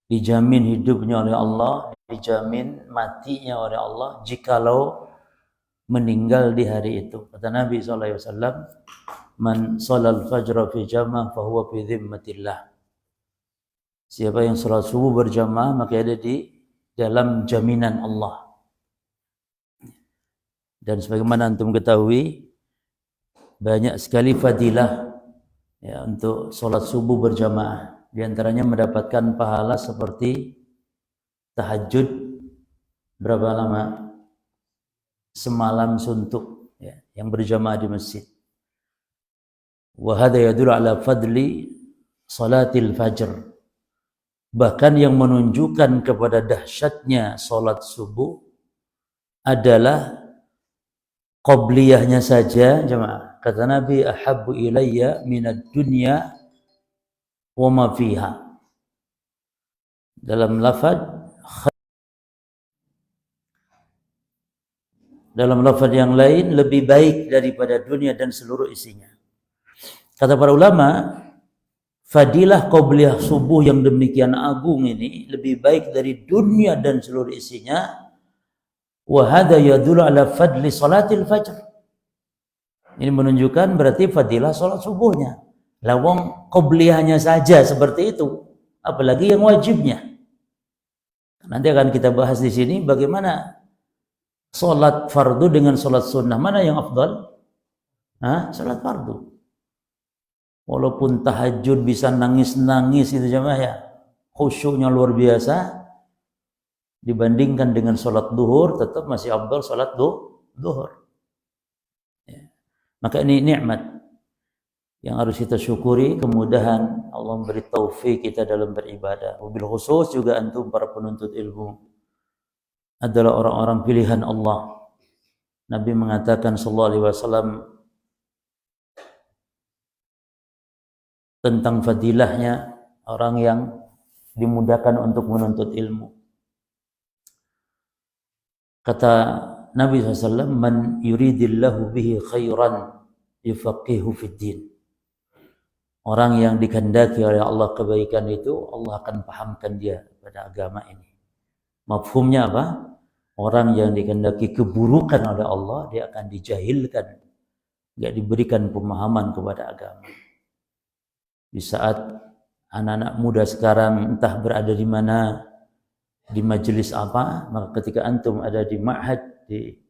dijamin hidupnya oleh Allah, dijamin matinya oleh Allah jikalau meninggal di hari itu. Kata Nabi SAW, man sholal fajra fi jamaah fahuwa fi dhimmatillah. Siapa yang salat subuh berjamaah maka ada di dalam jaminan Allah. Dan sebagaimana antum ketahui, banyak sekali fadilah ya untuk salat subuh berjamaah. Di antaranya mendapatkan pahala seperti tahajud berapa lama? Semalam suntuk ya, yang berjamaah di masjid. Wa hadza yadullu ala fadli salatil fajr. Bahkan yang menunjukkan kepada dahsyatnya salat subuh adalah qabliyahnya saja, jemaah. Kata Nabi, ahabbu ilayya minad dunya wa ma fiha. Dalam lafaz yang lain, lebih baik daripada dunia dan seluruh isinya. Kata para ulama, fadilah qabliyah subuh yang demikian agung ini lebih baik dari dunia dan seluruh isinya. Wa hadza yadullu ala fadli salatil fajr. Ini menunjukkan berarti fadilah salat subuhnya. Lawang qabliyahnya saja seperti itu, apalagi yang wajibnya. Nanti akan kita bahas di sini bagaimana salat fardu dengan salat sunnah, mana yang afdal? Salat fardu. Walaupun tahajud bisa nangis-nangis itu jemaah ya, khusyuknya luar biasa, dibandingkan dengan salat duhur tetap masih afdal salat duhur. Ya. Maka ini nikmat yang harus kita syukuri, kemudahan Allah memberi taufik kita dalam beribadah. Wabil khusus juga antum para penuntut ilmu adalah orang-orang pilihan Allah. Nabi mengatakan sallallahu alaihi wasallam tentang fadilahnya orang yang dimudahkan untuk menuntut ilmu. Kata Nabi SAW, man yuridillahu bihi khairan yufaqihu fid din. Orang yang dikehendaki oleh Allah kebaikan itu, Allah akan pahamkan dia pada agama ini. Mafhumnya apa? Orang yang dikehendaki keburukan oleh Allah, dia akan dijahilkan, tidak diberikan pemahaman kepada agama. Di saat anak-anak muda sekarang entah berada di mana, di majelis apa, maka ketika antum ada di ma'had, di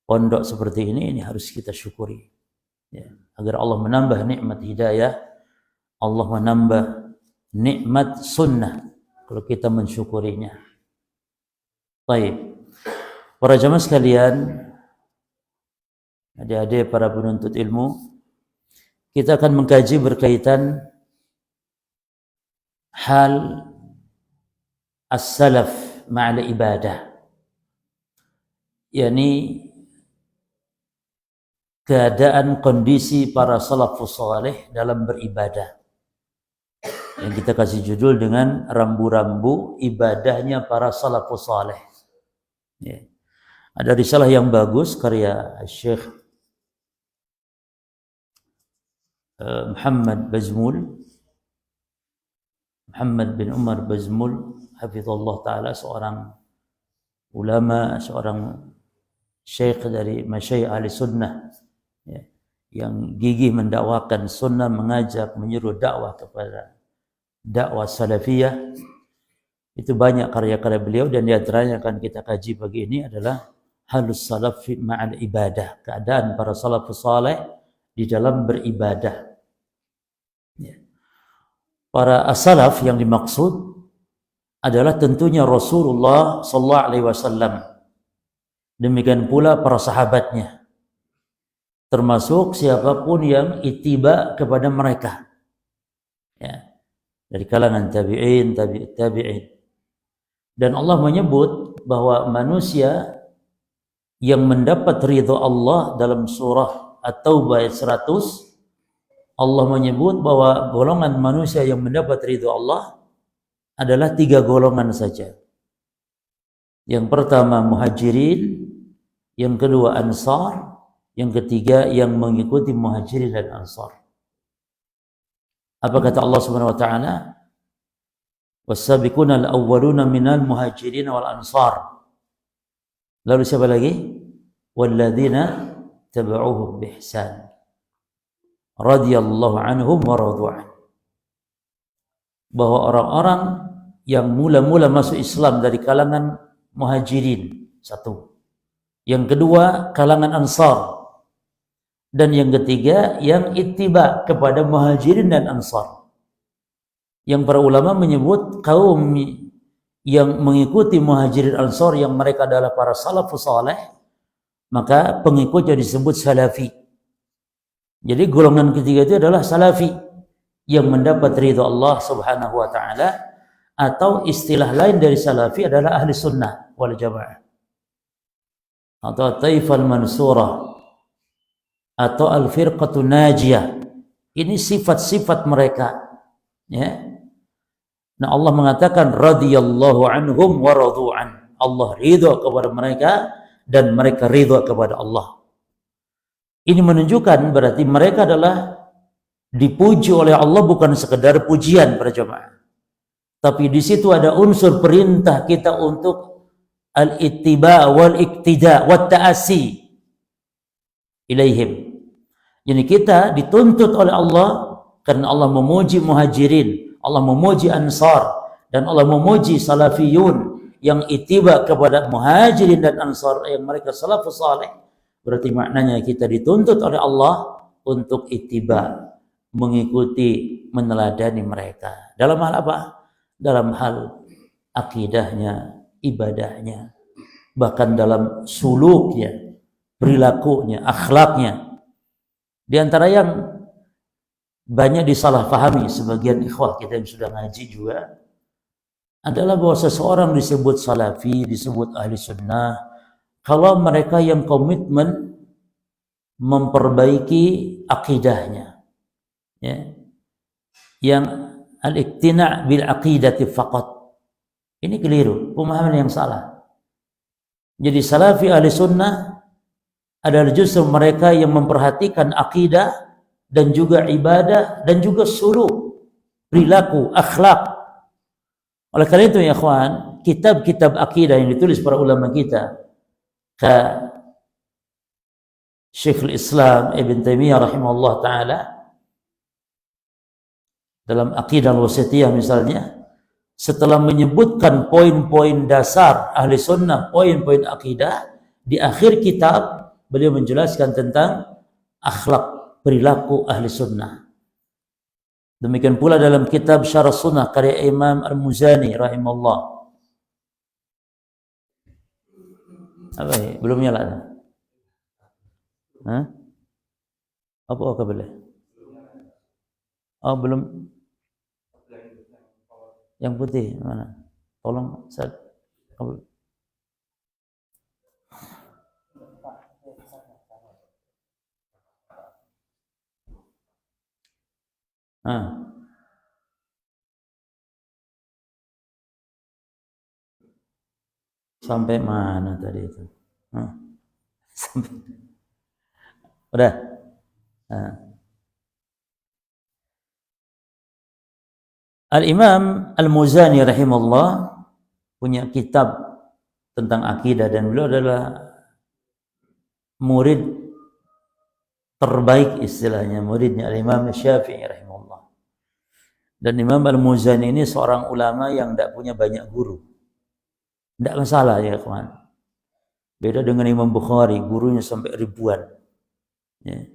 pondok seperti ini harus kita syukuri ya, agar Allah menambah nikmat hidayah, Allah menambah nikmat sunnah kalau kita mensyukurinya. Baik, para jamaah sekalian, adik-adik para penuntut ilmu, kita akan mengkaji berkaitan hal as-salaf ma'al ibadah, yakni keadaan kondisi para salafus saleh dalam beribadah, yang kita kasih judul dengan rambu-rambu ibadahnya para salafus saleh ya. Ada risalah yang bagus karya Syekh Muhammad bin Umar Bazmul hafizallah ta'ala, seorang ulama, seorang syekh dari masyayikh ahli sunnah ya, yang gigih mendakwakan sunnah, mengajak, menyuruh dakwah kepada dakwah salafiyah. Itu banyak karya-karya beliau, dan di antaranya akan kita kaji pagi ini adalah halus salaf ma'al ibadah, keadaan para salafus saleh di dalam beribadah ya. Para as-salaf yang dimaksud adalah tentunya Rasulullah sallallahu alaihi wasallam. Demikian pula para sahabatnya, termasuk siapapun yang ittiba kepada mereka ya, dari kalangan tabi'in, tabi'in. Dan Allah menyebut bahwa manusia yang mendapat ridha Allah dalam surah At-Taubah ayat 100, Allah menyebut bahwa golongan manusia yang mendapat ridha Allah adalah 3 golongan saja. Yang pertama muhajirin, yang kedua ansar, yang ketiga yang mengikuti muhajirin dan ansar. Apa kata Allah Subhanahu wa taala? Was-sabiquna al-awwaluna minal muhajirin wal ansar. Lalu siapa lagi? Walladzina tabauhum bihsan radhiyallahu anhum wa radu an. Bahwa orang-orang yang mula-mula masuk Islam dari kalangan muhajirin, satu. Yang kedua, kalangan ansar. Dan yang ketiga, yang ittiba kepada muhajirin dan ansar. Yang para ulama menyebut kaum yang mengikuti muhajirin ansar yang mereka adalah para salafus saleh, maka pengikutnya disebut salafi. Jadi golongan ketiga itu adalah salafi yang mendapat ridha Allah Subhanahu wa taala, atau istilah lain dari salafi adalah ahli sunnah wal jamaah, atau taifal mansurah, atau al-firqatun najiyah. Ini sifat-sifat mereka, ya. Nah, Allah mengatakan radhiyallahu anhum wa radu an. Allah ridha kepada mereka dan mereka ridha kepada Allah. Ini menunjukkan berarti mereka adalah dipuji oleh Allah bukan sekedar pujian para jemaah. Tapi di situ ada unsur perintah kita untuk al-ittiba wal iktida wat ta'assi ilaihim. Jadi kita dituntut oleh Allah karena Allah memuji muhajirin, Allah memuji ansar, dan Allah memuji salafiyun yang ittiba kepada muhajirin dan ansar yang mereka salafus saleh. Berarti maknanya kita dituntut oleh Allah untuk ittiba, mengikuti, meneladani mereka. Dalam hal apa? Dalam hal akidahnya, ibadahnya, bahkan dalam suluknya, perilakunya, akhlaknya. Di antara yang banyak disalahpahami sebagian ikhwah kita yang sudah ngaji juga adalah bahwa seseorang disebut salafi, disebut ahli sunnah kalau mereka yang komitmen memperbaiki akidahnya, ya, yang al-iktina' bil aqidati faqat. Ini keliru, pemahaman yang salah. Jadi salafi ahli sunnah adalah justru mereka yang memperhatikan akidah dan juga ibadah dan juga suluk, perilaku, akhlak. Oleh karena itu ya ikhwan, kitab-kitab akidah yang ditulis para ulama kita, ke Syekhul Islam Ibn Taimiyah rahimahullah ta'ala, dalam Aqidah al-Wasithiyah misalnya, setelah menyebutkan poin-poin dasar ahli sunnah, poin-poin akidah, di akhir kitab beliau menjelaskan tentang akhlak, perilaku ahli sunnah. Demikian pula dalam kitab Syarah Sunnah karya Imam Al-Muzani rahimahullah. Apa ya? Belum nyala? Hah? Apa boleh? Oh, belum. Yang putih mana? Tolong Ustaz. Sampai mana tadi itu? Sampai. Udah. Al-Imam Al-Muzani rahimahullah punya kitab tentang akidah, dan beliau adalah murid terbaik istilahnya, muridnya Al-Imam Syafi'i rahimahullah. Dan Imam Al-Muzani ini seorang ulama yang tidak punya banyak guru. Tidak masalah ya kawan. Beda dengan Imam Bukhari, gurunya sampai ribuan. Ya.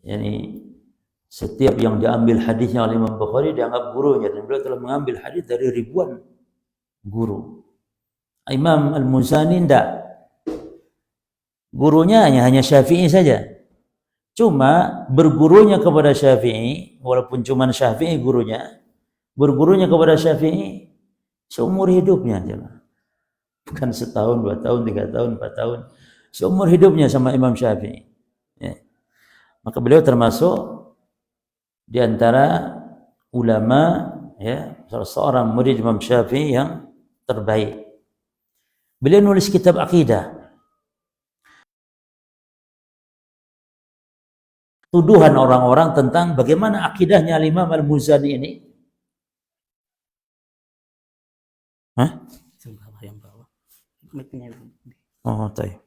Yani setiap yang diambil hadisnya oleh Imam Bukhari dianggap gurunya, dan beliau telah mengambil hadis dari ribuan guru. Imam Al-Muzani tidak. Gurunya hanya Syafi'i saja. Cuma bergurunya kepada Syafi'i, walaupun cuma Syafi'i gurunya, bergurunya kepada Syafi'i seumur hidupnya aja. Bukan setahun, 2 tahun, 3 tahun, 4 tahun. Seumur hidupnya sama Imam Syafi'i. Ya. Maka beliau termasuk di antara ulama, ya, seorang murid Imam Syafi'i yang terbaik. Beliau nulis kitab akidah. Tuduhan orang-orang tentang bagaimana akidahnya Imam Al-Muzani ini Hah? Yang bawah. Mic-nya. Oh, tayo.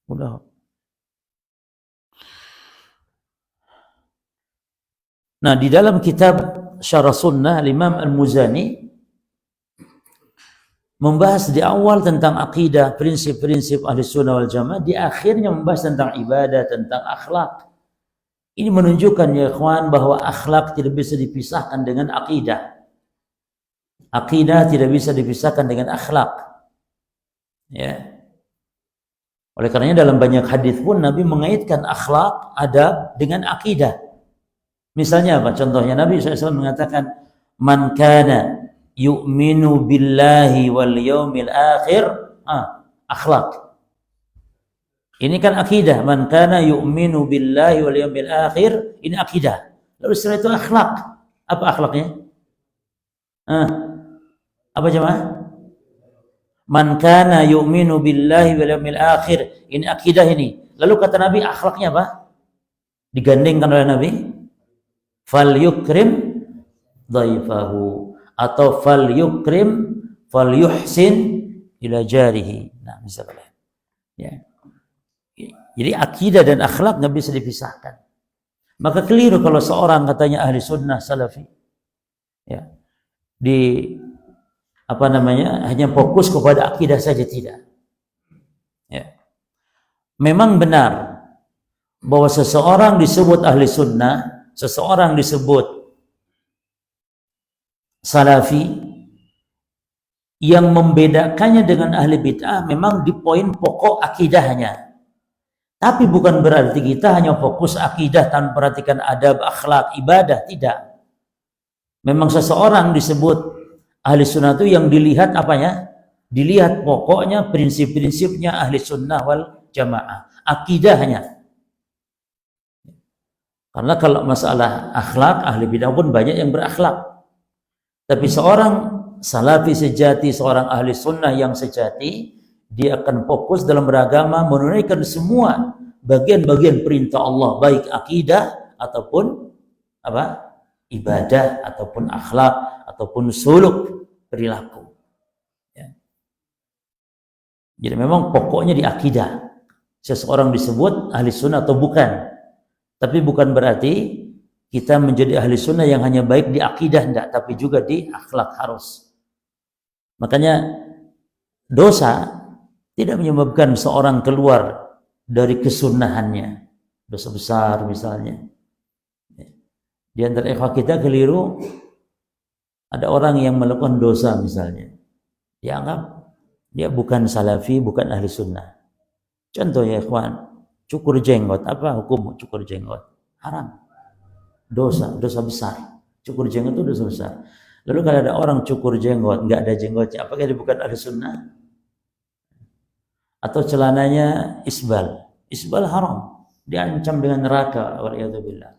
Udah. Nah, di dalam kitab Syarah Sunnah Imam Al-Muzani membahas di awal tentang akidah, prinsip-prinsip ahli sunnah wal jamaah, di akhirnya membahas tentang ibadah, tentang akhlak. Ini menunjukkan ya ikhwan bahwa akhlak tidak bisa dipisahkan dengan akidah. Akidah tidak bisa dipisahkan dengan akhlak. Ya. Oleh karenanya dalam banyak hadis pun Nabi mengaitkan akhlak, adab dengan akidah. Misalnya apa? Contohnya Nabi SAW mengatakan, "Man kana yu'minu billahi wal yawmil akhir." Akhlak. Ini kan akidah. Man kana yu'minu billahi wal yawmil akhir. Ini akidah. Lalu setelah itu akhlak. Apa akhlaknya? Apa jemaah? Man kana yu'minu billahi wal yawmil akhir. Ini akidah ini. Lalu kata Nabi, akhlaknya apa? Digandengkan oleh Nabi. Fal yukrim dhaifahu, atau fal yukrim fal yuhsin ila jarihi. Nah, misalnya. Ya. Jadi akidah dan akhlak nggak bisa dipisahkan. Maka keliru kalau seorang katanya ahli sunnah salafi, ya, hanya fokus kepada akidah saja, tidak. Ya. Memang benar bahwa seseorang disebut ahli sunnah, seseorang disebut salafi, yang membedakannya dengan ahli bid'ah memang di poin pokok akidahnya. Tapi bukan berarti kita hanya fokus akidah tanpa perhatikan adab, akhlak, ibadah, tidak. Memang seseorang disebut ahli sunnah itu yang dilihat apanya? Dilihat pokoknya, prinsip-prinsipnya ahli sunnah wal jamaah, akidahnya. Karena kalau masalah akhlak, ahli bid'ah pun banyak yang berakhlak. Tapi seorang salafi sejati, seorang ahli sunnah yang sejati, dia akan fokus dalam beragama, menunaikan semua bagian-bagian perintah Allah, baik akidah ataupun apa? Ibadah, ataupun akhlak, ataupun suluk perilaku. Ya. Jadi memang pokoknya di akidah. Seseorang disebut ahli sunnah atau bukan. Tapi bukan berarti kita menjadi ahli sunnah yang hanya baik di akidah, enggak, tapi juga di akhlak harus. Makanya dosa tidak menyebabkan seorang keluar dari kesunnahannya. Dosa besar misalnya. Di antara ikhwah kita keliru, ada orang yang melakukan dosa misalnya. Dianggap dia bukan salafi, bukan ahli sunnah. Contoh ya ikhwan, cukur jenggot. Apa hukum cukur jenggot? Haram. Dosa besar. Cukur jenggot itu dosa besar. Lalu kalau ada orang cukur jenggot, nggak ada jenggotnya, apakah dia bukan ahli sunnah? Atau celananya isbal haram, diancam dengan neraka, waliyadzubillah.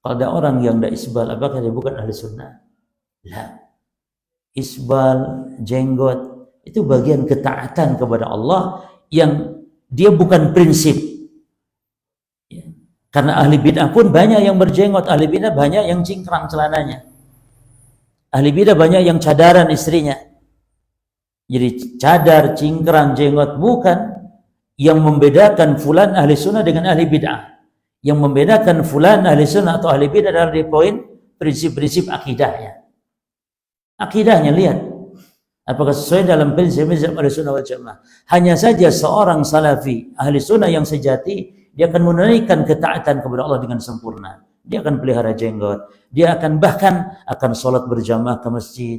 Kalau ada orang yang tidak isbal, apakah dia bukan ahli sunnah? La. Isbal, jenggot itu bagian ketaatan kepada Allah yang dia bukan prinsip. Ya. Karena ahli bid'ah pun banyak yang berjenggot, ahli bid'ah banyak yang cingkrang celananya, ahli bid'ah banyak yang cadaran istrinya. Jadi cadar, cingkrang, jenggot bukan yang membedakan fulan ahli sunnah dengan ahli bid'ah. Yang membedakan fulan ahli sunnah atau ahli bid'ah adalah di poin prinsip-prinsip akidahnya. Akidahnya lihat apakah sesuai dalam prinsip-prinsip ahli sunnah wal jamaah. Hanya saja seorang salafi ahli sunnah yang sejati, dia akan menunaikan ketaatan kepada Allah dengan sempurna. Dia akan pelihara jenggot, dia akan bahkan akan sholat berjamaah ke masjid.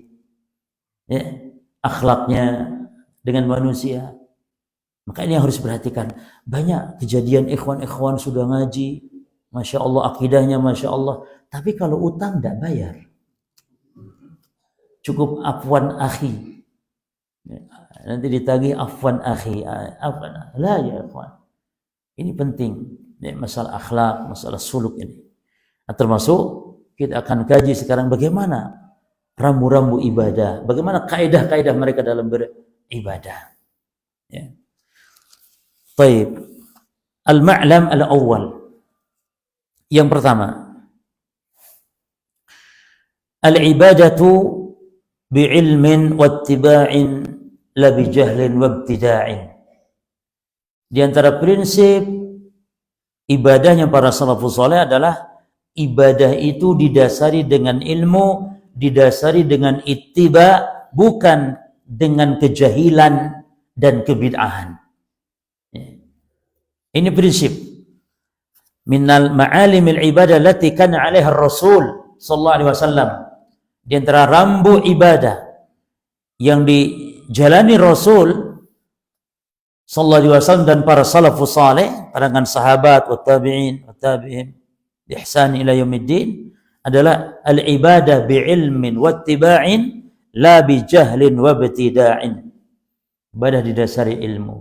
Ya. Akhlaknya dengan manusia. Maka ini yang harus diperhatikan. Banyak kejadian ikhwan-ikhwan sudah ngaji, Masya Allah, akidahnya Masya Allah, tapi kalau utang tidak bayar. Cukup afwan akhi, nanti ditagih afwan akhi, afwan. Lah ya ikhwan, ini penting. Ini masalah akhlak, masalah suluk ini. Nah, termasuk kita akan kaji sekarang bagaimana rambu-rambu ibadah, bagaimana kaidah-kaidah mereka dalam beribadah. Ya. Baik. Al-ma'lam al-awwal. Yang pertama, al-ibadatu bi'ilmin wattiba'in la bijahlin wabtida'in. Di antara prinsip ibadahnya para salafus saleh adalah ibadah itu didasari dengan ilmu, didasari dengan ittiba, bukan dengan kejahilan dan kebid'ahan. Ini prinsip. Minal ma'alimil ibadah lati kana 'alaiha ar-rasul sallallahu alaihi wasallam. Di antara rambu ibadah yang dijalani Rasul sallallahu alaihi wasallam dan para salafus saleh, kalangan sahabat wa tabi'in bi ihsan ila yaumiddin, adalah al-ibadah bi'ilmin wattiba'in la bi jahlin wa ibtida'in. Ibadah didasari ilmu.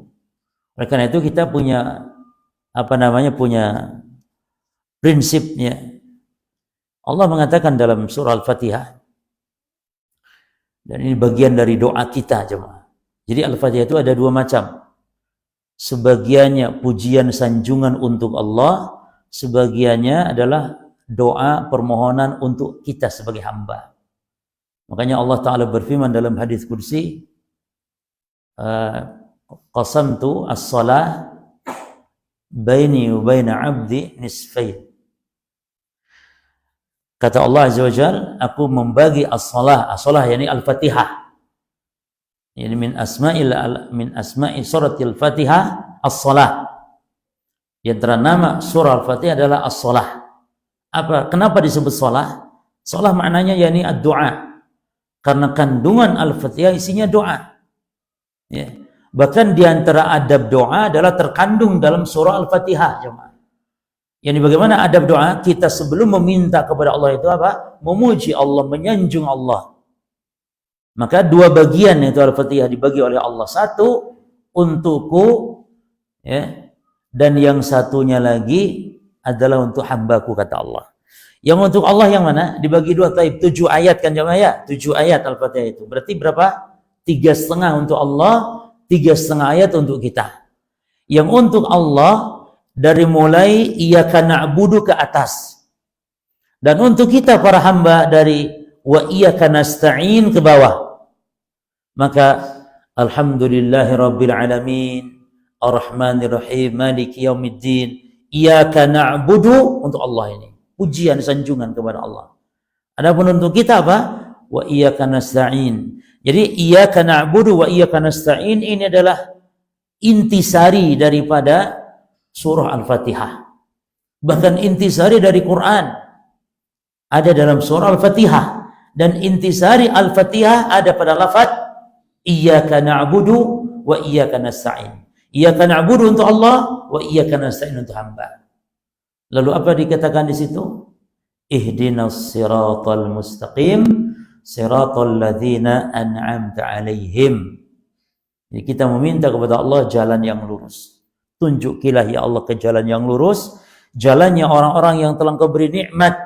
Oleh karena itu kita punya punya prinsipnya. Allah mengatakan dalam surah Al-Fatihah, dan ini bagian dari doa kita jemaah. Jadi Al-Fatihah itu ada dua macam. Sebagiannya pujian sanjungan untuk Allah, sebagiannya adalah doa permohonan untuk kita sebagai hamba. Makanya Allah Ta'ala berfirman dalam hadis kursi, qasamtu as-salah baini wa baina 'abdi nisfain. Kata Allah Azza wa Jalla, aku membagi as-salah yakni Al-Fatihah. Ini min asma'i suratil Fatihah as-salah. Di antara nama surah Al-Fatihah adalah as-salah. Kenapa disebut salah? Salah maknanya yakni ad-du'a. Karena kandungan Al-Fatihah isinya doa. Ya. Bahkan di antara adab doa adalah terkandung dalam surah Al-Fatihah, jemaah. Yani bagaimana adab doa? Kita sebelum meminta kepada Allah itu apa? Memuji Allah, menyanjung Allah. Maka dua bagian itu Al-Fatihah dibagi oleh Allah. Satu untukku, ya, dan yang satunya lagi adalah untuk hambaku, kata Allah. Yang untuk Allah yang mana? Dibagi dua, 7 ayat kan jemaah ya? 7 ayat Al-Fatihah itu. Berarti berapa? 3,5 untuk Allah, 3,5 ayat untuk kita. Yang untuk Allah dari mulai iyyaka na'budu ke atas. Dan untuk kita para hamba dari wa iyyaka nasta'in ke bawah. Maka alhamdulillahi rabbil alamin, ar-rahmanir rahim, maliki yaumiddin, iyyaka na'budu untuk Allah ini. Pujian sanjungan kepada Allah. Adapun untuk kita apa? Wa iyyaka nasta'in. Jadi iyyaka na'budu wa iyyaka nasta'in ini adalah intisari daripada surah Al-Fatihah. Bahkan intisari dari Quran ada dalam surah Al-Fatihah, dan intisari Al-Fatihah ada pada lafaz iyyaka na'budu wa iyyaka nasta'in. Iyyaka na'budu untuk Allah, wa iyyaka nasta'in untuk hamba. Lalu apa dikatakan di situ? Ihdinas siratal mustaqim, siratal ladzina an'amta 'alaihim. Jadi kita meminta kepada Allah jalan yang lurus. Tunjukilah ya Allah ke jalan yang lurus, jalannya orang-orang yang telah Engkau beri nikmat.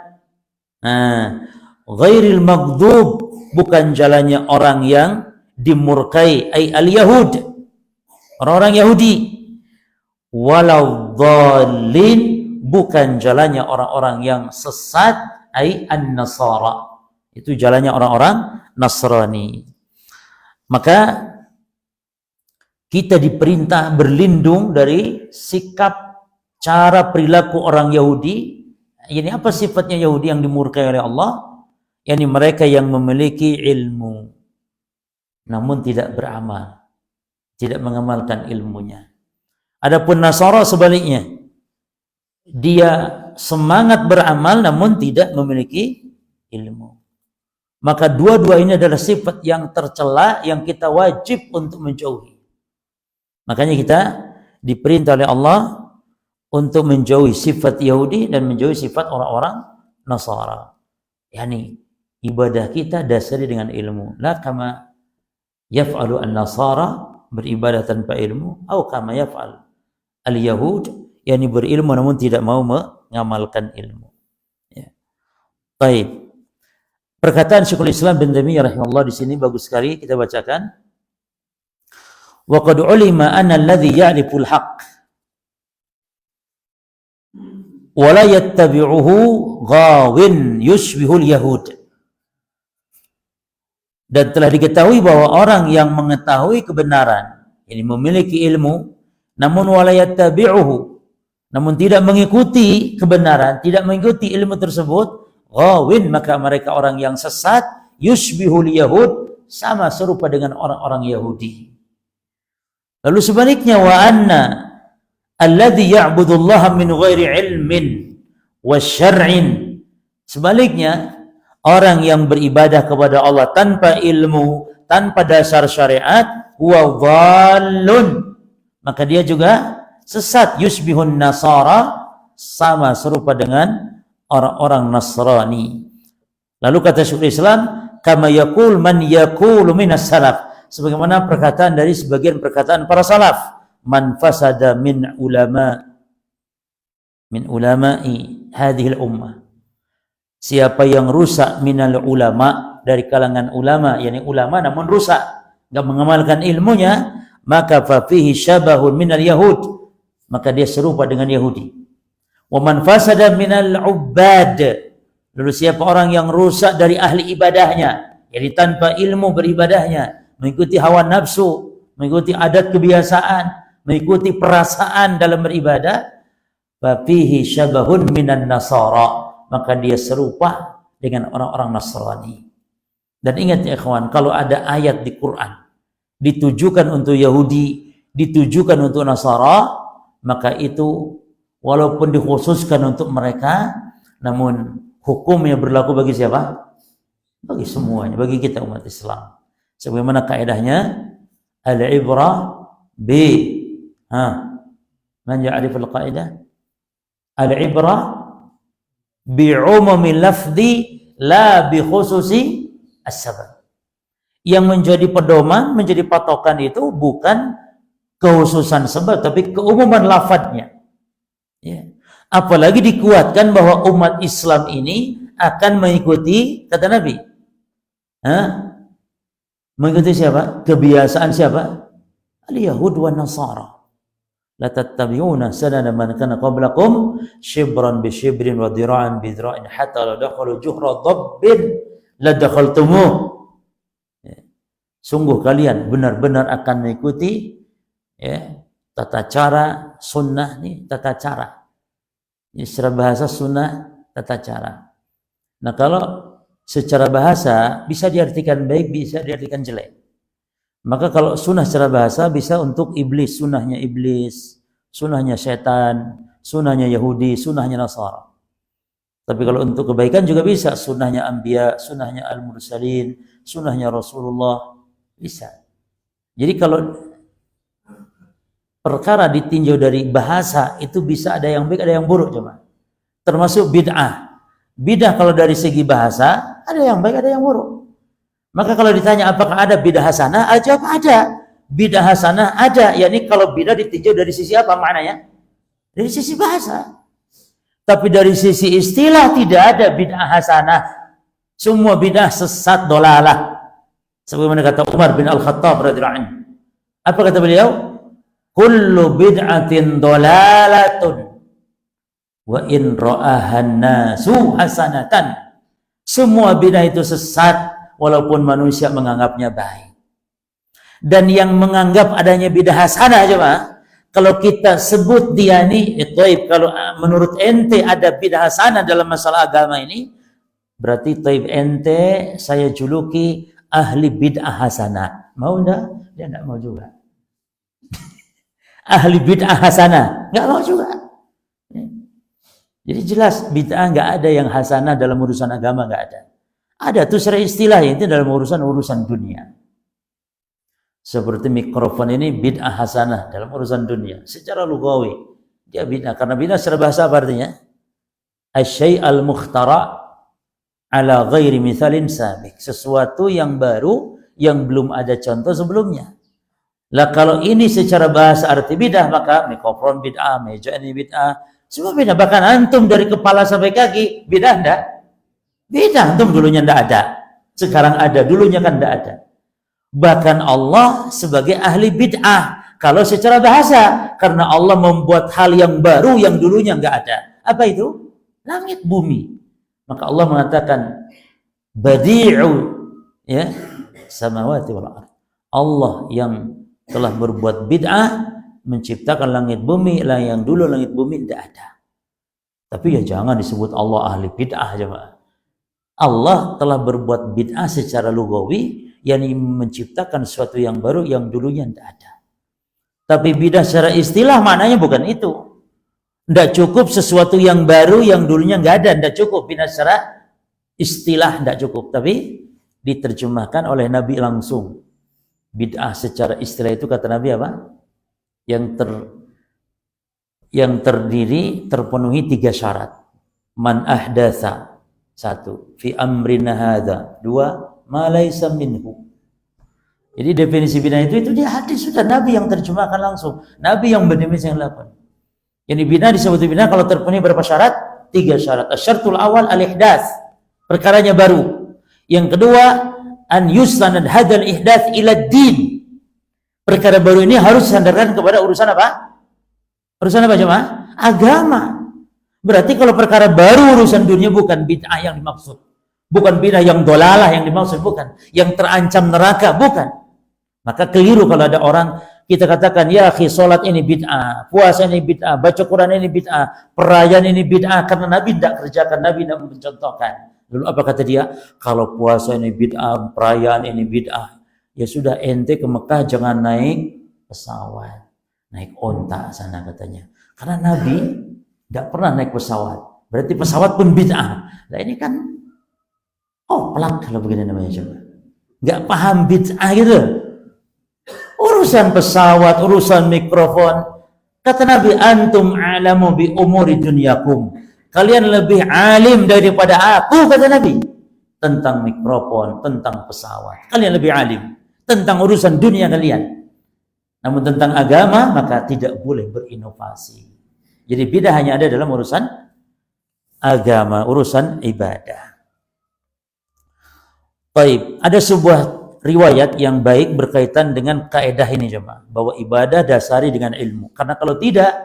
Ghairil maghdub, bukan jalannya orang yang dimurkai, ay al-yahud, orang-orang Yahudi. Walau dhalin, bukan jalannya orang-orang yang sesat, ay an-nasara, itu jalannya orang-orang Nasrani. Maka kita diperintah berlindung dari sikap, cara perilaku orang Yahudi. Ini apa sifatnya Yahudi yang dimurkai oleh Allah? Yani mereka yang memiliki ilmu namun tidak beramal, tidak mengamalkan ilmunya. Adapun Nasara sebaliknya, dia semangat beramal namun tidak memiliki ilmu. Maka dua-dua ini adalah sifat yang tercela yang kita wajib untuk menjauhi. Makanya kita diperintah oleh Allah untuk menjauhi sifat Yahudi dan menjauhi sifat orang-orang Nasara. Yani ibadah kita dasari dengan ilmu. La kama yaf'alu an-Nasara, beribadah tanpa ilmu, atau kama yaf'al al-Yahud, yani berilmu namun tidak mau mengamalkan ilmu. Ya. Baik. Perkataan Syekhul Islam bin Taimiyah rahimahullah di sini bagus sekali, kita bacakan. Wa qad ulima anna alladhi ya'rifu al-haqq wa la yattabi'uhu ghawin yushbihu al-yahud. Dan telah diketahui bahwa orang yang mengetahui kebenaran, ini memiliki ilmu, namun wala yattabi'uhu, namun tidak mengikuti kebenaran, tidak mengikuti ilmu tersebut, ghawin, maka mereka orang yang sesat, yushbihul yahud, sama serupa dengan orang-orang Yahudi. Lalu sebaliknya, wa anna alladhi ya'budullaha min ghairi ilmin wa syar'in, sebaliknya orang yang beribadah kepada Allah tanpa ilmu, tanpa dasar syariat, huwa dhallun, maka dia juga sesat, yusbihun nasara, sama serupa dengan orang-orang Nasrani. Lalu kata Syekhul Islam, kama yaqul man yaqulu minas salaf, sebagaimana perkataan dari sebagian perkataan para salaf, man fasada min ulama'i hadhil ummah, siapa yang rusak minal ulama, dari kalangan ulama, yakni ulama namun rusak, enggak mengamalkan ilmunya, maka fa fihi syabahun minal yahud, maka dia serupa dengan Yahudi. Wa man fasada minal ubbad, lalu siapa orang yang rusak dari ahli ibadahnya, jadi tanpa ilmu beribadahnya, mengikuti hawa nafsu, mengikuti adat kebiasaan, mengikuti perasaan dalam beribadah, fa fihi syabahun minan nasara, maka dia serupa dengan orang-orang Nasrani. Dan ingat ya ikhwan, kalau ada ayat di Quran ditujukan untuk Yahudi, ditujukan untuk Nasara, maka itu walaupun dikhususkan untuk mereka, namun hukumnya berlaku bagi siapa? Bagi semuanya, bagi kita umat Islam. Sebagaimana kaidahnya, al-ibrah bi man ya'rif al-qaidah? Al-ibrah bi'umumi lafzi la bi khususi as-sabab. Yang menjadi pedoman, menjadi patokan itu bukan kekhususan sebab, tapi keumuman lafadznya. Ya. Apalagi dikuatkan bahwa umat Islam ini akan mengikuti, kata Nabi, mengikuti siapa? Kebiasaan siapa? Al-Yahud wa Nasara. La tattabi'una sanana man kana qablakum shibran bi shibrin wa dira'an bi dira'in hatta la dakhalu juhra dhabbin la dakhaltumuh. Sungguh kalian benar-benar akan mengikuti tata cara sunnah nih, tata cara. Ini secara bahasa sunnah, tata cara. Nah, kalau secara bahasa bisa diartikan baik, bisa diartikan jelek. Maka kalau sunnah secara bahasa bisa untuk iblis, sunnahnya iblis, sunnahnya setan, sunnahnya Yahudi, sunnahnya Nasara. Tapi kalau untuk kebaikan juga bisa, sunnahnya Anbiya, sunnahnya Al-Mursalin, sunnahnya Rasulullah, bisa. Jadi kalau perkara ditinjau dari bahasa itu bisa ada yang baik, ada yang buruk, cuma termasuk bid'ah. Bid'ah kalau dari segi bahasa ada yang baik, ada yang buruk. Maka kalau ditanya apakah ada bid'ah hasanah, jawab ada. Bid'ah hasanah ada, yakni kalau bid'ah ditinjau dari sisi apa maknanya? Dari sisi bahasa. Tapi dari sisi istilah tidak ada bid'ah hasanah. Semua bid'ah sesat, dolalah. Sebagaimana kata Umar bin Al-Khattab radhiyallahu anhu. Apa kata beliau? Kullu bid'atin dolalatun wa in ra'ahan nasu hasanatan. Semua bid'ah itu sesat walaupun manusia menganggapnya baik. Dan yang menganggap adanya bid'ah hasanah coba, kalau kita sebut dia ini, kalau menurut ente ada bid'ah hasanah dalam masalah agama ini, berarti taib ente saya juluki ahli bid'ah hasanah. Mau enggak? Dia enggak mau juga. Ahli bid'ah hasanah, enggak mau juga. Jadi jelas bid'ah enggak ada yang hasanah dalam urusan agama, enggak ada. Ada tuh secara istilah, itu dalam urusan dunia. Seperti mikrofon ini bid'ah hasanah dalam urusan dunia. Secara lugawi dia bid'ah, karena bid'ah secara bahasa apa artinya? Asy-syai' al-mukhtara' ala ghairi mithalin sabiq. Sesuatu yang baru yang belum ada contoh sebelumnya. Lah kalau ini secara bahasa arti bid'ah, maka mikrofon bid'ah, meja ini bid'ah, semua bid'ah. Bahkan antum dari kepala sampai kaki bid'ah enggak? Bid'ah, antum dulunya enggak ada. Sekarang ada, dulunya kan enggak ada. Bahkan Allah sebagai ahli bid'ah kalau secara bahasa, karena Allah membuat hal yang baru yang dulunya enggak ada. Apa itu? Langit bumi. Maka Allah mengatakan badi'u, ya, samawati wal ardh. Allah yang telah berbuat bid'ah, menciptakan langit bumi, yang dulu langit bumi tidak ada. Tapi ya jangan disebut Allah ahli bid'ah, jemaah. Allah telah berbuat bid'ah secara lugawi, yakni menciptakan sesuatu yang baru yang dulunya tidak ada. Tapi bid'ah secara istilah maknanya bukan itu. Tidak cukup sesuatu yang baru yang dulunya nggak ada, tidak cukup. Bid'ah secara istilah tidak cukup, tapi diterjemahkan oleh Nabi langsung. Bid'ah secara istilah itu kata Nabi apa? Yang terdiri terpenuhi 3 syarat. Man ahdatsa, 1, fi amrina hadza, 2, ma laysa minhu. Jadi definisi bid'ah itu dia hadis sudah Nabi yang terjemahkan langsung. Nabi yang berdefinisi yang lakukan. Jadi bid'ah disebut bid'ah kalau terpenuhi berapa syarat? 3 syarat. Asyartul awal al-ihdats, perkaranya baru. Yang kedua, an yusnad hadzal ihdaats ila din. Perkara baru ini harus sandarkan kepada urusan apa? Urusan apa jemaah? Agama. Berarti kalau perkara baru urusan dunia bukan bid'ah yang dimaksud. Bukan bid'ah yang dolalah yang dimaksud, bukan. Yang terancam neraka, bukan. Maka keliru kalau ada orang kita katakan, ya akhi, salat ini bid'ah, puasa ini bid'ah, baca Quran ini bid'ah, perayaan ini bid'ah, karena Nabi tidak kerjakan, Nabi tidak mencontohkan. Lalu apa kata dia? Kalau puasa ini bid'ah, perayaan ini bid'ah, ya sudah ente ke Mekah jangan naik pesawat, naik onta sana katanya. Karena Nabi tidak pernah naik pesawat, berarti pesawat pun bid'ah. Nah ini kan pelak kalau begini namanya, coba. Nggak paham bid'ah gitu. Urusan pesawat, urusan mikrofon. Kata Nabi, antum a'lamu bi umuri dunyakum. Kalian lebih alim daripada aku, kata Nabi. Tentang mikrofon, tentang pesawat. Kalian lebih alim. Tentang urusan dunia kalian. Namun tentang agama, maka tidak boleh berinovasi. Jadi bid'ah hanya ada dalam urusan agama, urusan ibadah. Baik, ada sebuah riwayat yang baik berkaitan dengan kaidah ini jemaah, bahwa ibadah dasari dengan ilmu. Karena kalau tidak,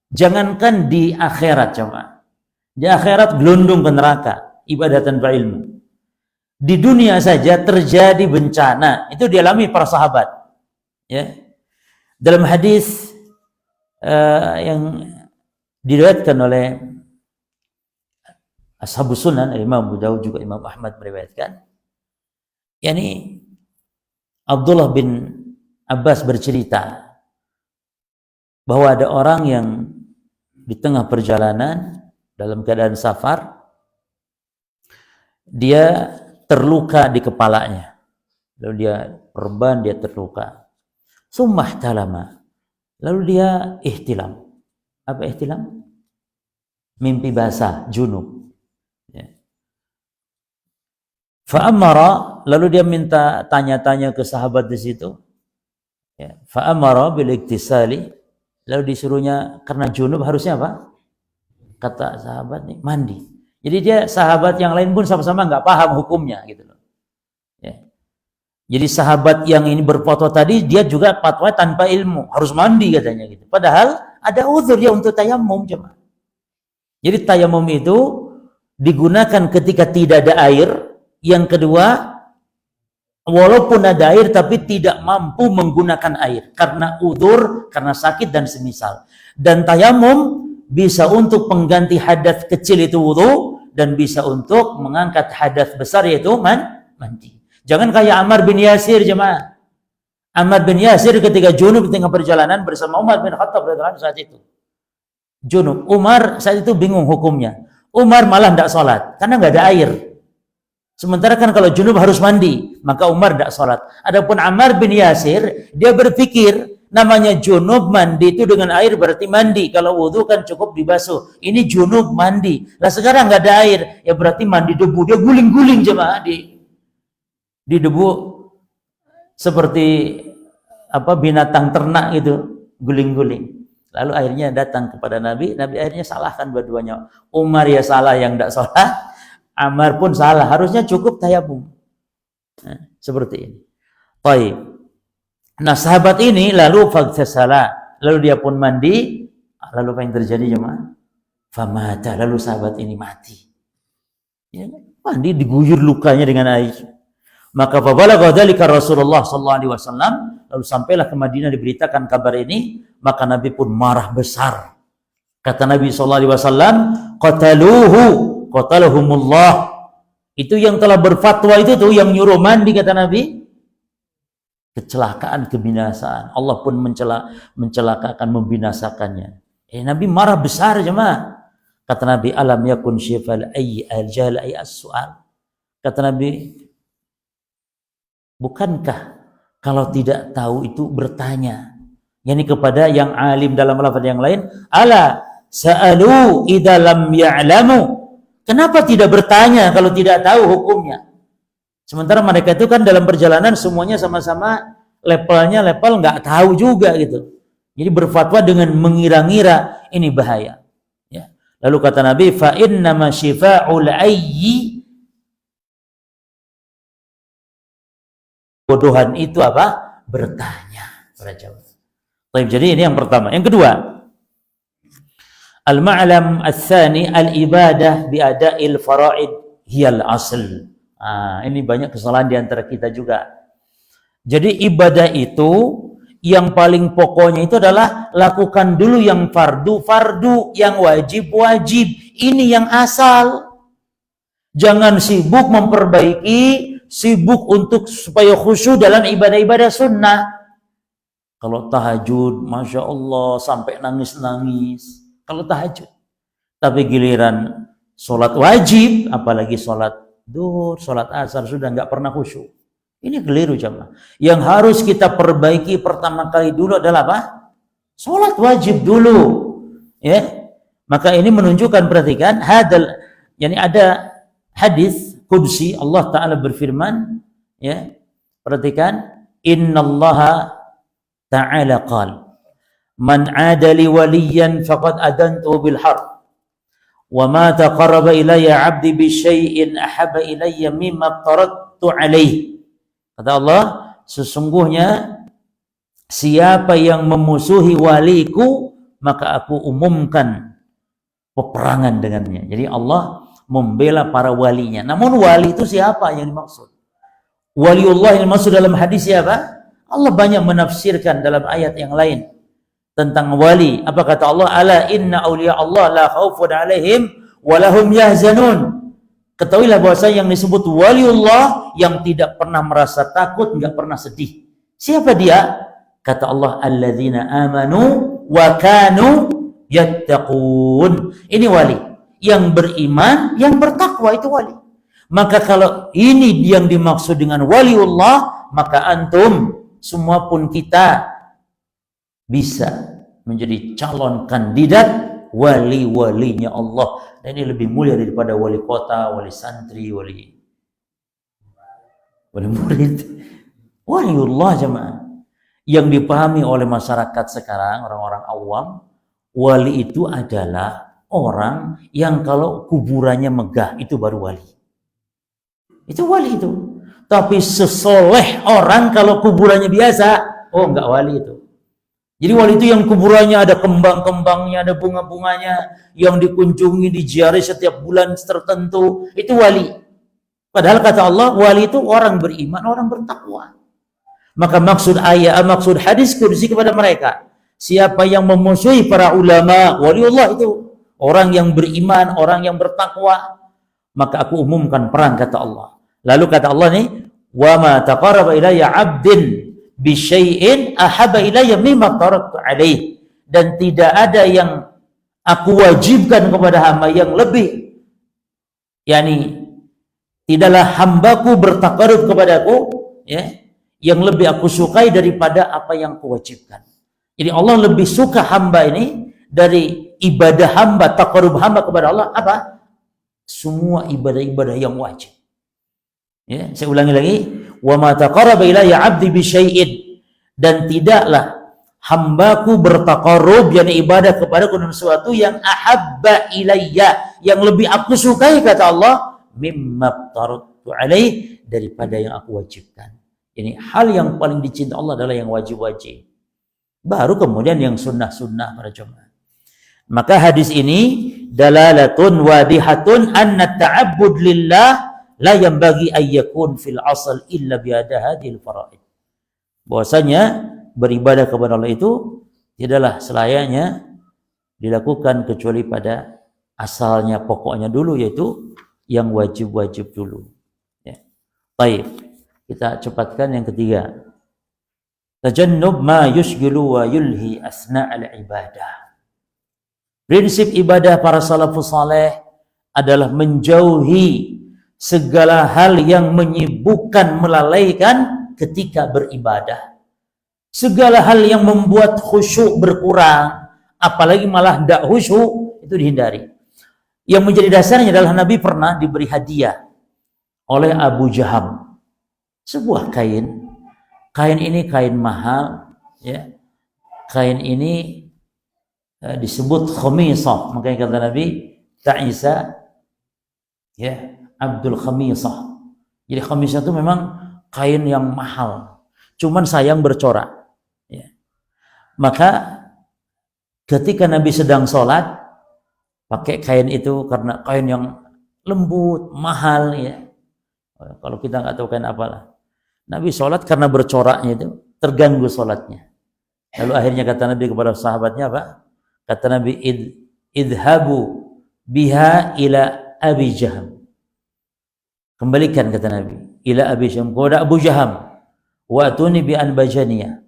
jangankan di akhirat jemaah, di akhirat gelundung ke neraka, ibadah tanpa ilmu. Di dunia saja terjadi bencana, itu dialami para sahabat. Ya, dalam hadis yang diriwayatkan oleh Ashabus Sunan, Imam Abu Dawud juga Imam Ahmad meriwayatkan, yakni Abdullah bin Abbas bercerita bahwa ada orang yang di tengah perjalanan dalam keadaan safar, dia terluka di kepalanya, lalu dia perban, dia terluka. Summah talama, lalu dia ihtilam. Apa ihtilam? Mimpi basah, junub. Ya. Fa'amara, lalu dia minta tanya-tanya ke sahabat di situ. Ya. Fa'amara bil iktisali, lalu disuruhnya karena junub harusnya apa? Kata sahabat nih, mandi. Jadi dia sahabat yang lain pun sama-sama nggak paham hukumnya gitu loh. Ya. Jadi sahabat yang ini berfoto tadi dia juga fatwa tanpa ilmu, harus mandi katanya gitu. Padahal ada uzur ya untuk tayamum jemaah. Jadi tayamum itu digunakan ketika tidak ada air. Yang kedua, walaupun ada air tapi tidak mampu menggunakan air karena uzur, karena sakit dan semisal. Dan tayamum bisa untuk pengganti hadas kecil itu wudu, dan bisa untuk mengangkat hadas besar yaitu mandi. Jangan kayak Ammar bin Yasir jemaah. Ammar bin Yasir ketika junub di tengah perjalanan bersama Umar bin Khattab radhiyallahu anhu saat itu. Junub. Umar saat itu bingung hukumnya. Umar malah tidak sholat karena nggak ada air. Sementara kan kalau junub harus mandi, maka Umar tidak sholat. Adapun Ammar bin Yasir, dia berpikir namanya junub mandi itu dengan air berarti mandi. Kalau wudhu kan cukup dibasuh. Ini junub mandi. Lah sekarang nggak ada air, ya berarti mandi debu. Dia guling-guling jemaah di debu seperti apa binatang ternak gitu, guling-guling. Lalu akhirnya datang kepada Nabi. Nabi akhirnya salahkan dua-duanya. Umar ya salah yang tidak sholat. Ammar pun salah, harusnya cukup tayamum. Nah, seperti ini. Baik. Nah, sahabat ini lalu faghtasala, lalu dia pun mandi, lalu apa yang terjadi jemaah? Famata, lalu sahabat ini mati. Ya, mandi diguyur lukanya dengan air. Maka fabalagha dzalika Rasulullah sallallahu alaihi wasallam, lalu sampailah ke Madinah diberitakan kabar ini, maka Nabi pun marah besar. Kata Nabi sallallahu alaihi wasallam, qatalahumullah. Itu yang telah berfatwa itu tuh yang nyuruh mandi, kata Nabi. Kecelakaan, kebinasaan. Allah pun mencelakakan, membinasakannya. Nabi marah besar jemaah. Kata Nabi, alam yakun syifal ayy al-jahl ay as-su'al. Kata Nabi, bukankah kalau tidak tahu itu bertanya? Yani kepada yang alim, dalam lafaz yang lain, ala sa'alu idza lam ya'lamu. Kenapa tidak bertanya kalau tidak tahu hukumnya? Sementara mereka itu kan dalam perjalanan semuanya sama-sama levelnya level nggak tahu juga gitu. Jadi berfatwa dengan mengira-ngira, ini bahaya. Ya. Lalu kata Nabi, fa innama syifa'ul ayyi, bodohan itu apa? Bertanya. Baik, jadi ini yang pertama. Yang kedua, al-ma'lam ats-tsani al-ibadah bi ada'il fara'id hiyal asl. Ini banyak kesalahan di antara kita juga. Jadi ibadah itu yang paling pokoknya itu adalah lakukan dulu yang fardu, yang wajib. Ini yang asal. Jangan sibuk memperbaiki, sibuk untuk supaya khusyuk dalam ibadah-ibadah sunnah. Kalau tahajud, Masya Allah, sampai nangis-nangis. Kalau tahajud. Tapi giliran sholat wajib, apalagi sholat duhur, sholat asar, sudah nggak pernah khusyuk. Ini keliru jemaah. Yang harus kita perbaiki pertama kali dulu adalah apa? Sholat wajib dulu. Ya. Maka ini menunjukkan, perhatikan, yani ada hadis qudsi, Allah Ta'ala berfirman, ya, perhatikan, innallaha ta'ala qala, man 'ada li waliyan faqad adantu bil harb, wa ma taqarraba ilayya 'abdi bi syai'in ahabba ilayya mimma taradtu 'alaihi. Kata Allah, sesungguhnya siapa yang memusuhi waliku, maka aku umumkan peperangan dengannya. Jadi Allah membela para walinya. Namun wali itu siapa yang dimaksud? Waliullah yang dimaksud dalam hadis siapa? Allah banyak menafsirkan dalam ayat yang lain tentang wali. Apa kata Allah? Ala inna awliya Allah la khaufun alaihim wa lahum yahzanun. Ketahuilah bahwa yang disebut waliullah yang tidak pernah merasa takut, enggak pernah sedih. Siapa dia? Kata Allah, alladzina amanu wa kanu yattaqun. Ini wali. Yang beriman, yang bertakwa, itu wali. Maka kalau ini yang dimaksud dengan waliullah, maka antum semua pun kita bisa menjadi calon kandidat wali-walinya Allah. Dan ini lebih mulia daripada wali kota, wali santri, wali murid. Waliullah jemaah. Yang dipahami oleh masyarakat sekarang, orang-orang awam, wali itu adalah orang yang kalau kuburannya megah, itu baru wali. Itu wali itu. Tapi sesoleh orang kalau kuburannya biasa, oh enggak wali itu. Jadi wali itu yang kuburannya ada kembang-kembangnya, ada bunga-bunganya, yang dikunjungi, diziarahi setiap bulan tertentu, itu wali. Padahal kata Allah, wali itu orang beriman, orang bertakwa. Maka maksud hadis qudsi kepada mereka, siapa yang memusuhi para ulama, waliullah itu orang yang beriman, orang yang bertakwa, maka aku umumkan perang, kata Allah. Lalu kata Allah nih, wa ma taqarraba ilayya 'abdin bi syai'in ahabba ilayya mimma taraktu alaihi. Dan tidak ada yang aku wajibkan kepada hamba yang lebih, yakni tidaklah hambaku bertakarub kepadaku, ya, yang lebih aku sukai daripada apa yang kuwajibkan. Jadi Allah lebih suka hamba ini dari ibadah hamba, takarub hamba kepada Allah, apa? Semua ibadah-ibadah yang wajib. Ya, saya ulangi lagi, wa ma taqarraba ilayya 'abdi bi syai'in, dan tidaklah hambaku bertakarub, yakni ibadah kepadaku dengan sesuatu yang ahabba ilayya, yang lebih aku sukai, kata Allah, mimma taradtu alaih, daripada yang aku wajibkan. Ini hal yang paling dicinta Allah adalah yang wajib-wajib. Baru kemudian yang sunnah-sunnah para jemaah. Maka hadis ini dalalatun wadihatun anna ta'abbud lillah la yanbaghi ay yakun fil asl illa bi hadhil faraid. Bahwasanya beribadah kepada Allah itu tidaklah selayaknya dilakukan kecuali pada asalnya, pokoknya dulu, yaitu yang wajib-wajib dulu. Ya. Baik, kita cepatkan yang ketiga. Tajannub ma yushgilu wa yulhi asna' al-ibadah. Prinsip ibadah para salafus saleh adalah menjauhi segala hal yang menyibukkan, melalaikan ketika beribadah. Segala hal yang membuat khusyuk berkurang, apalagi malah tidak khusyuk, itu dihindari. Yang menjadi dasarnya adalah Nabi pernah diberi hadiah oleh Abu Jaham sebuah kain. Kain ini kain mahal, ya. Kain ini disebut khamisah, makanya kata Nabi ta'isa, ya, Abdul Khamisah. Jadi khamisah itu memang kain yang mahal, cuman sayang bercorak, ya. Maka ketika Nabi sedang sholat pakai kain itu karena kain yang lembut, mahal, ya. Kalau kita nggak tahu kain apalah. Nabi sholat karena bercoraknya itu terganggu sholatnya. Lalu akhirnya kata Nabi kepada sahabatnya apa? Kata Nabi, idhabu biha ila Abi Jaham. Kembalikan, kata Nabi, ila Abi Jaham, kepada Abu Jaham, wa atuni bi anbajaniyah,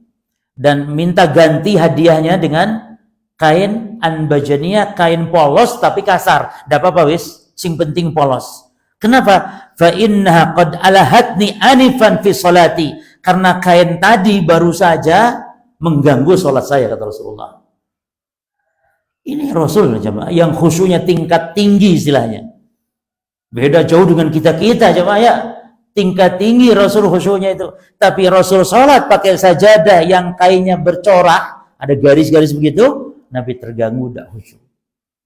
dan minta ganti hadiahnya dengan kain anbajaniyah, kain polos tapi kasar. Tidak apa-apa wis, sing penting polos. Kenapa? Fa innaha qad alahatni anifan fi salati. Karena kain tadi baru saja mengganggu salat saya, kata Rasulullah. Ini Rasul jemaah yang khusyuknya tingkat tinggi istilahnya. Beda jauh dengan kita jemaah ya. Tingkat tinggi Rasul khusyuknya itu. Tapi Rasul salat pakai sajadah yang kainnya bercorak, ada garis-garis begitu, Nabi terganggu, tidak khusyuk.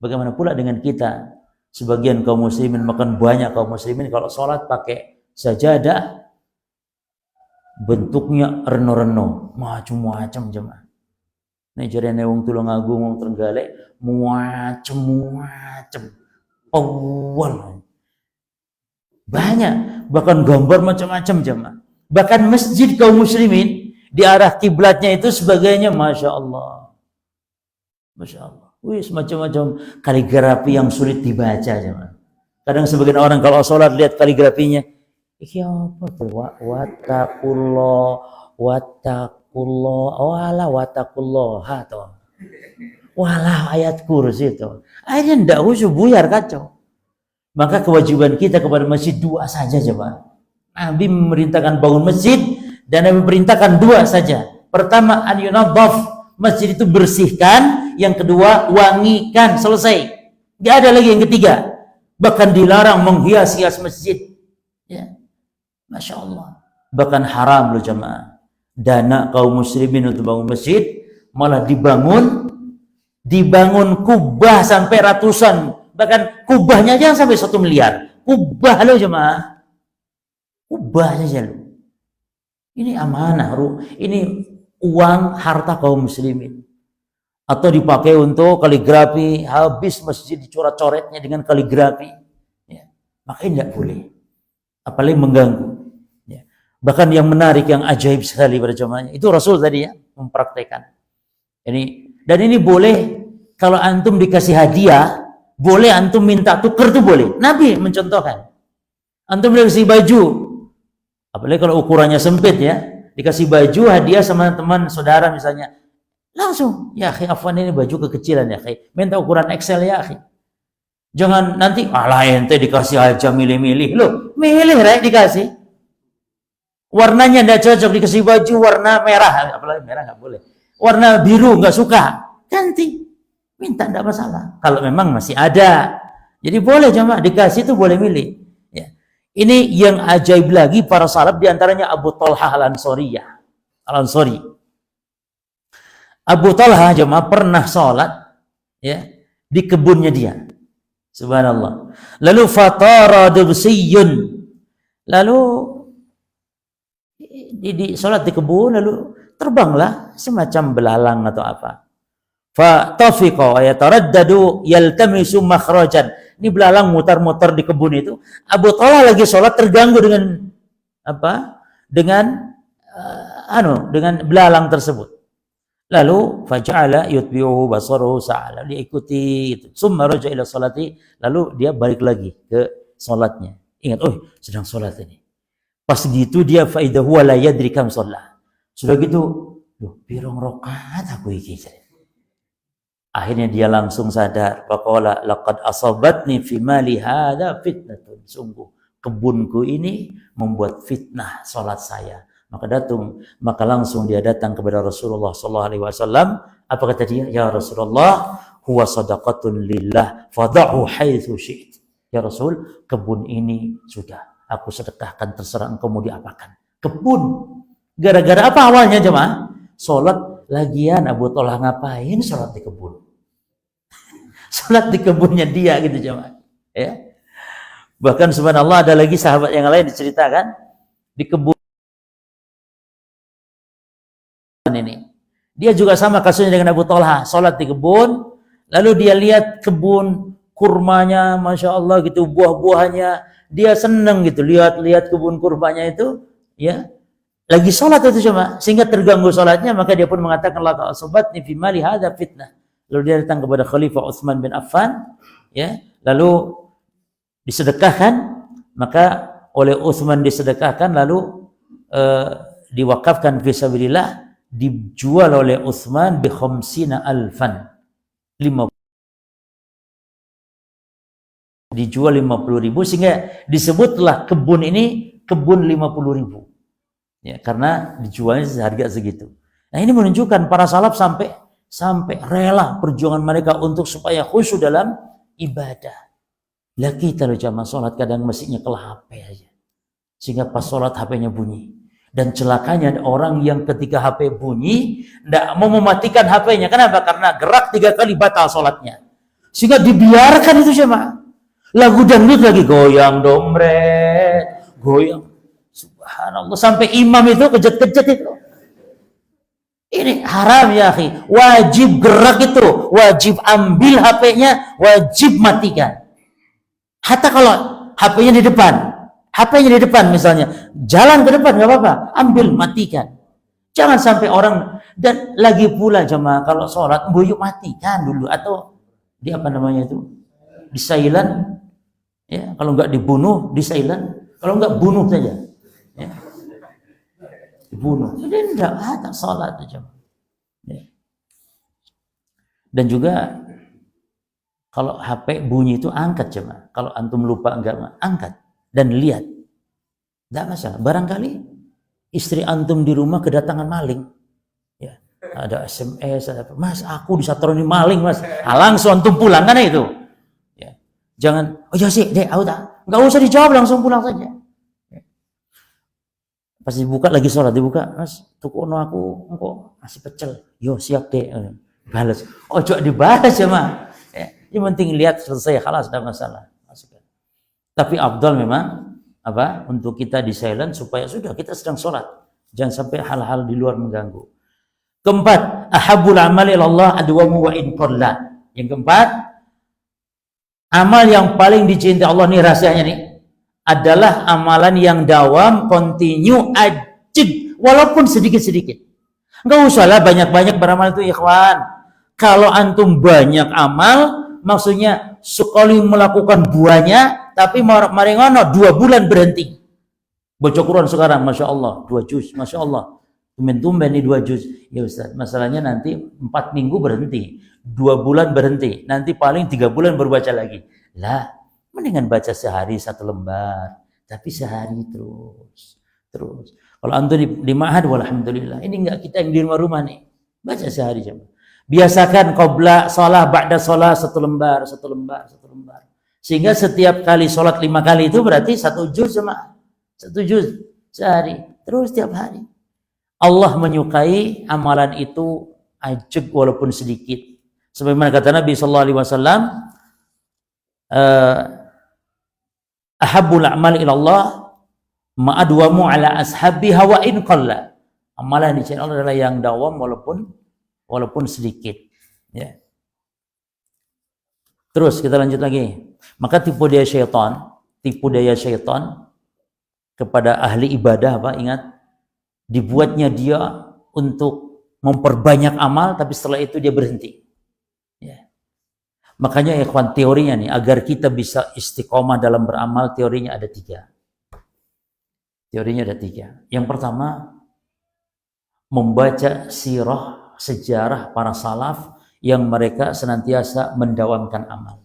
Bagaimana pula dengan kita? Sebagian kaum muslimin, makan banyak kaum muslimin kalau sholat pakai sajadah bentuknya reno-reno, macam-macam jemaah. Nih jadi wong Tulungagung, wong Trenggalek, macam-macam. Awal banyak, bahkan gambar macam-macam jemaah. Bahkan masjid kaum muslimin di arah kiblatnya itu sebagainya, masya Allah, masya Allah. Wih, semacam-macam kaligrafi yang sulit dibaca, jemaah. Kadang sebagian orang kalau sholat lihat kaligrafinya, iki apa tuh? Watakullah, wala watakullah, atau wala ayat kursi itu. Akhirnya ndak khusyuk, buyar, kacau. Maka kewajiban kita kepada masjid dua saja, jemaah. Nabi memerintahkan bangun masjid dan Nabi memerintahkan dua saja. Pertama, an yunadhaf, masjid itu bersihkan. Yang kedua, wangikan, selesai. Tidak ada lagi yang ketiga. Bahkan dilarang menghias-hias masjid. Ya. Masya Allah. Bahkan haram loh jemaah. Dana kaum muslimin untuk bangun masjid malah dibangun kubah sampai ratusan. Bahkan kubahnya aja sampai 1 miliar. Kubah loh jemaah. Kubah saja loh. Ini amanah. Ini uang harta kaum muslimin. Atau dipakai untuk kaligrafi, habis masjid dicoret-coretnya dengan kaligrafi, ya. Maka tidak boleh, apalagi mengganggu, ya. Bahkan yang menarik, yang ajaib sekali pada jamaahnya itu Rasul tadi ya mempraktekkan ini. Dan ini boleh kalau antum dikasih hadiah, boleh antum minta tuker tuh boleh. Nabi mencontohkan, antum dikasih baju, apalagi kalau ukurannya sempit ya, dikasih baju hadiah sama teman saudara misalnya, langsung, ya akhi, afwan ini baju kekecilan ya akhi, minta ukuran XL ya akhi. Jangan nanti, alah ente dikasih aja milih-milih. Loh, milih rek dikasih. Warnanya tidak cocok, dikasih baju warna merah, apalagi merah nggak boleh. Warna biru nggak suka, ganti. Minta tidak masalah. Kalau memang masih ada. Jadi boleh jemaah, dikasih itu boleh milih. Ya. Ini yang ajaib lagi para salaf, diantaranya Abu Talhah Al-Ansori. Abu Talha jemaah pernah sholat ya di kebunnya dia, subhanallah. Lalu fatara dubsiyun, lalu di sholat di kebun, lalu terbanglah semacam belalang atau apa. Fatafiqa wa yataraddadu yaltamisu makhrajan. Ini belalang mutar-mutar di kebun itu. Abu Talha lagi sholat terganggu dengan apa? Dengan belalang tersebut. Lalu faja'ala yutbi'uhu basaruhu sa'ala. Dia ikuti itu. Summa raja ila salati. Lalu dia balik lagi ke sholatnya. Ingat, sedang sholat ini. Pas gitu dia faidah huwa la yadri kam sholat. Sudah gitu, pirong rakaat aku iki. Akhirnya dia langsung sadar, faqala laqad asabatni fi mali hadza fitnatun. Sungguh kebunku ini membuat fitnah salat saya. Maka langsung dia datang kepada Rasulullah sallallahu alaihi wasallam. Apa kata dia? Ya Rasulullah, huwa sadaqatun lillah, fadhahu haitsu syi'ta. Ya Rasul, kebun ini sudah aku sedekahkan, terserah engkau mau diapakan. Kebun. Gara-gara apa awalnya jemaah? Salat. Lagian Abu Talha ngapain salat di kebun? Salat di kebunnya dia gitu jemaah. Ya. Bahkan subhanallah ada lagi sahabat yang lain diceritakan di kebun ini. Dia juga sama kasusnya dengan Abu Talha, salat di kebun, lalu dia lihat kebun kurmanya, masya Allah gitu, buah-buahannya, dia seneng gitu, lihat kebun kurmanya itu, ya. Lagi sholat itu cuma, sehingga terganggu sholatnya, maka dia pun mengatakan la ta'asabatni fi mali hadza fitnah. Lalu dia datang kepada Khalifah Utsman bin Affan, ya, lalu disedekahkan, maka oleh Utsman disedekahkan, lalu diwakafkan fi sabilillah, dijual oleh Utsman bi 50,000, dijual 50.000, sehingga disebutlah kebun ini kebun 50.000. Ya, karena dijualnya seharga segitu. Nah, ini menunjukkan para salaf sampai rela perjuangan mereka untuk supaya khusyuk dalam ibadah. Lah kita loh jamaah salat kadang mesinnya ke HP aja. Sehingga pas salat HP-nya bunyi. Dan celakanya ada orang yang ketika HP bunyi enggak mau mematikan HP-nya. Kenapa? Karena gerak 3 kali batal salatnya. Sehingga dibiarkan itu jamaah. Lagu dangdut lagi goyang dompet, goyang. Subhanallah, sampai imam itu kejat-kejat itu. Ini haram ya akhi. Wajib gerak itu, wajib ambil HP-nya, wajib matikan. Hatta kalau HP-nya di depan misalnya, jalan ke depan nggak apa-apa, ambil matikan. Jangan sampai orang, dan lagi pula jemaah kalau sholat, yuk matikan dulu, atau di apa namanya itu, di silent. Ya, kalau nggak dibunuh, di silent. Kalau nggak bunuh saja. Ya. Dibunuh. Jadi tidak ada salat aja. Ya. Dan juga kalau HP bunyi itu angkat jemaah. Kalau antum lupa enggak, angkat dan lihat. Tidak masalah. Barangkali istri antum di rumah kedatangan maling. Ya. Ada SMS, ada apa. Mas, aku disatroni maling, Mas. Langsung antum pulang kan itu. Ya. Jangan, oh ya sih, dek, enggak usah dijawab, langsung pulang saja. Pas dibuka lagi sholat, dibuka, Mas, tukono aku engkau ngasih pecel. Yo siap deh, balas. Ojo dibalas ya mah. Ya, yang penting lihat selesai, khalas, tidak masalah. Masukkan. Tapi afdal memang apa? Untuk kita di silent supaya sudah kita sedang sholat, jangan sampai hal-hal di luar mengganggu. Keempat, ahabul amali ilallah adwamu wa in qalla. Yang keempat, amal yang paling dicintai Allah, nih rahasianya nih, adalah amalan yang dawam, continue, ajib, walaupun sedikit-sedikit. Enggak usahlah banyak-banyak beramal itu ikhwan. Kalau antum banyak amal, maksudnya sekali melakukan buahnya, tapi mari ngono 2 bulan berhenti. Baca Quran sekarang, Masya Allah, 2 juz, Masya Allah. Tumben-tumben nih 2 juz. Ya Ustaz, masalahnya nanti 4 minggu berhenti, 2 bulan berhenti, nanti paling 3 bulan berbaca lagi. Lah, mendingan baca sehari 1 lembar, tapi sehari terus. Kalau antum di ma'had, walhamdulillah. Ini enggak kita yang di rumah nih, baca sehari jam. Biasakan qabla shalah, ba'da shalah 1 lembar. Sehingga setiap kali sholat 5 kali itu berarti 1 juz sama 1 juz sehari, terus setiap hari. Allah menyukai amalan itu ajib walaupun sedikit. Sebagaimana kata Nabi sallallahu alaihi wasallam, ahabbul a'mal ila Allah ma'adwamu ala ashabiha wa in qalla. Amalan di channel adalah yang dawam walaupun sedikit. Ya. Terus kita lanjut lagi. Maka tipu daya syaitan kepada ahli ibadah apa? Ingat, dibuatnya dia untuk memperbanyak amal, tapi setelah itu dia berhenti. Ya. Makanya ikhwan, teorinya nih, agar kita bisa istiqomah dalam beramal, teorinya ada 3. Teorinya ada 3. Yang pertama, membaca sirah, sejarah para salaf yang mereka senantiasa mendawamkan amal.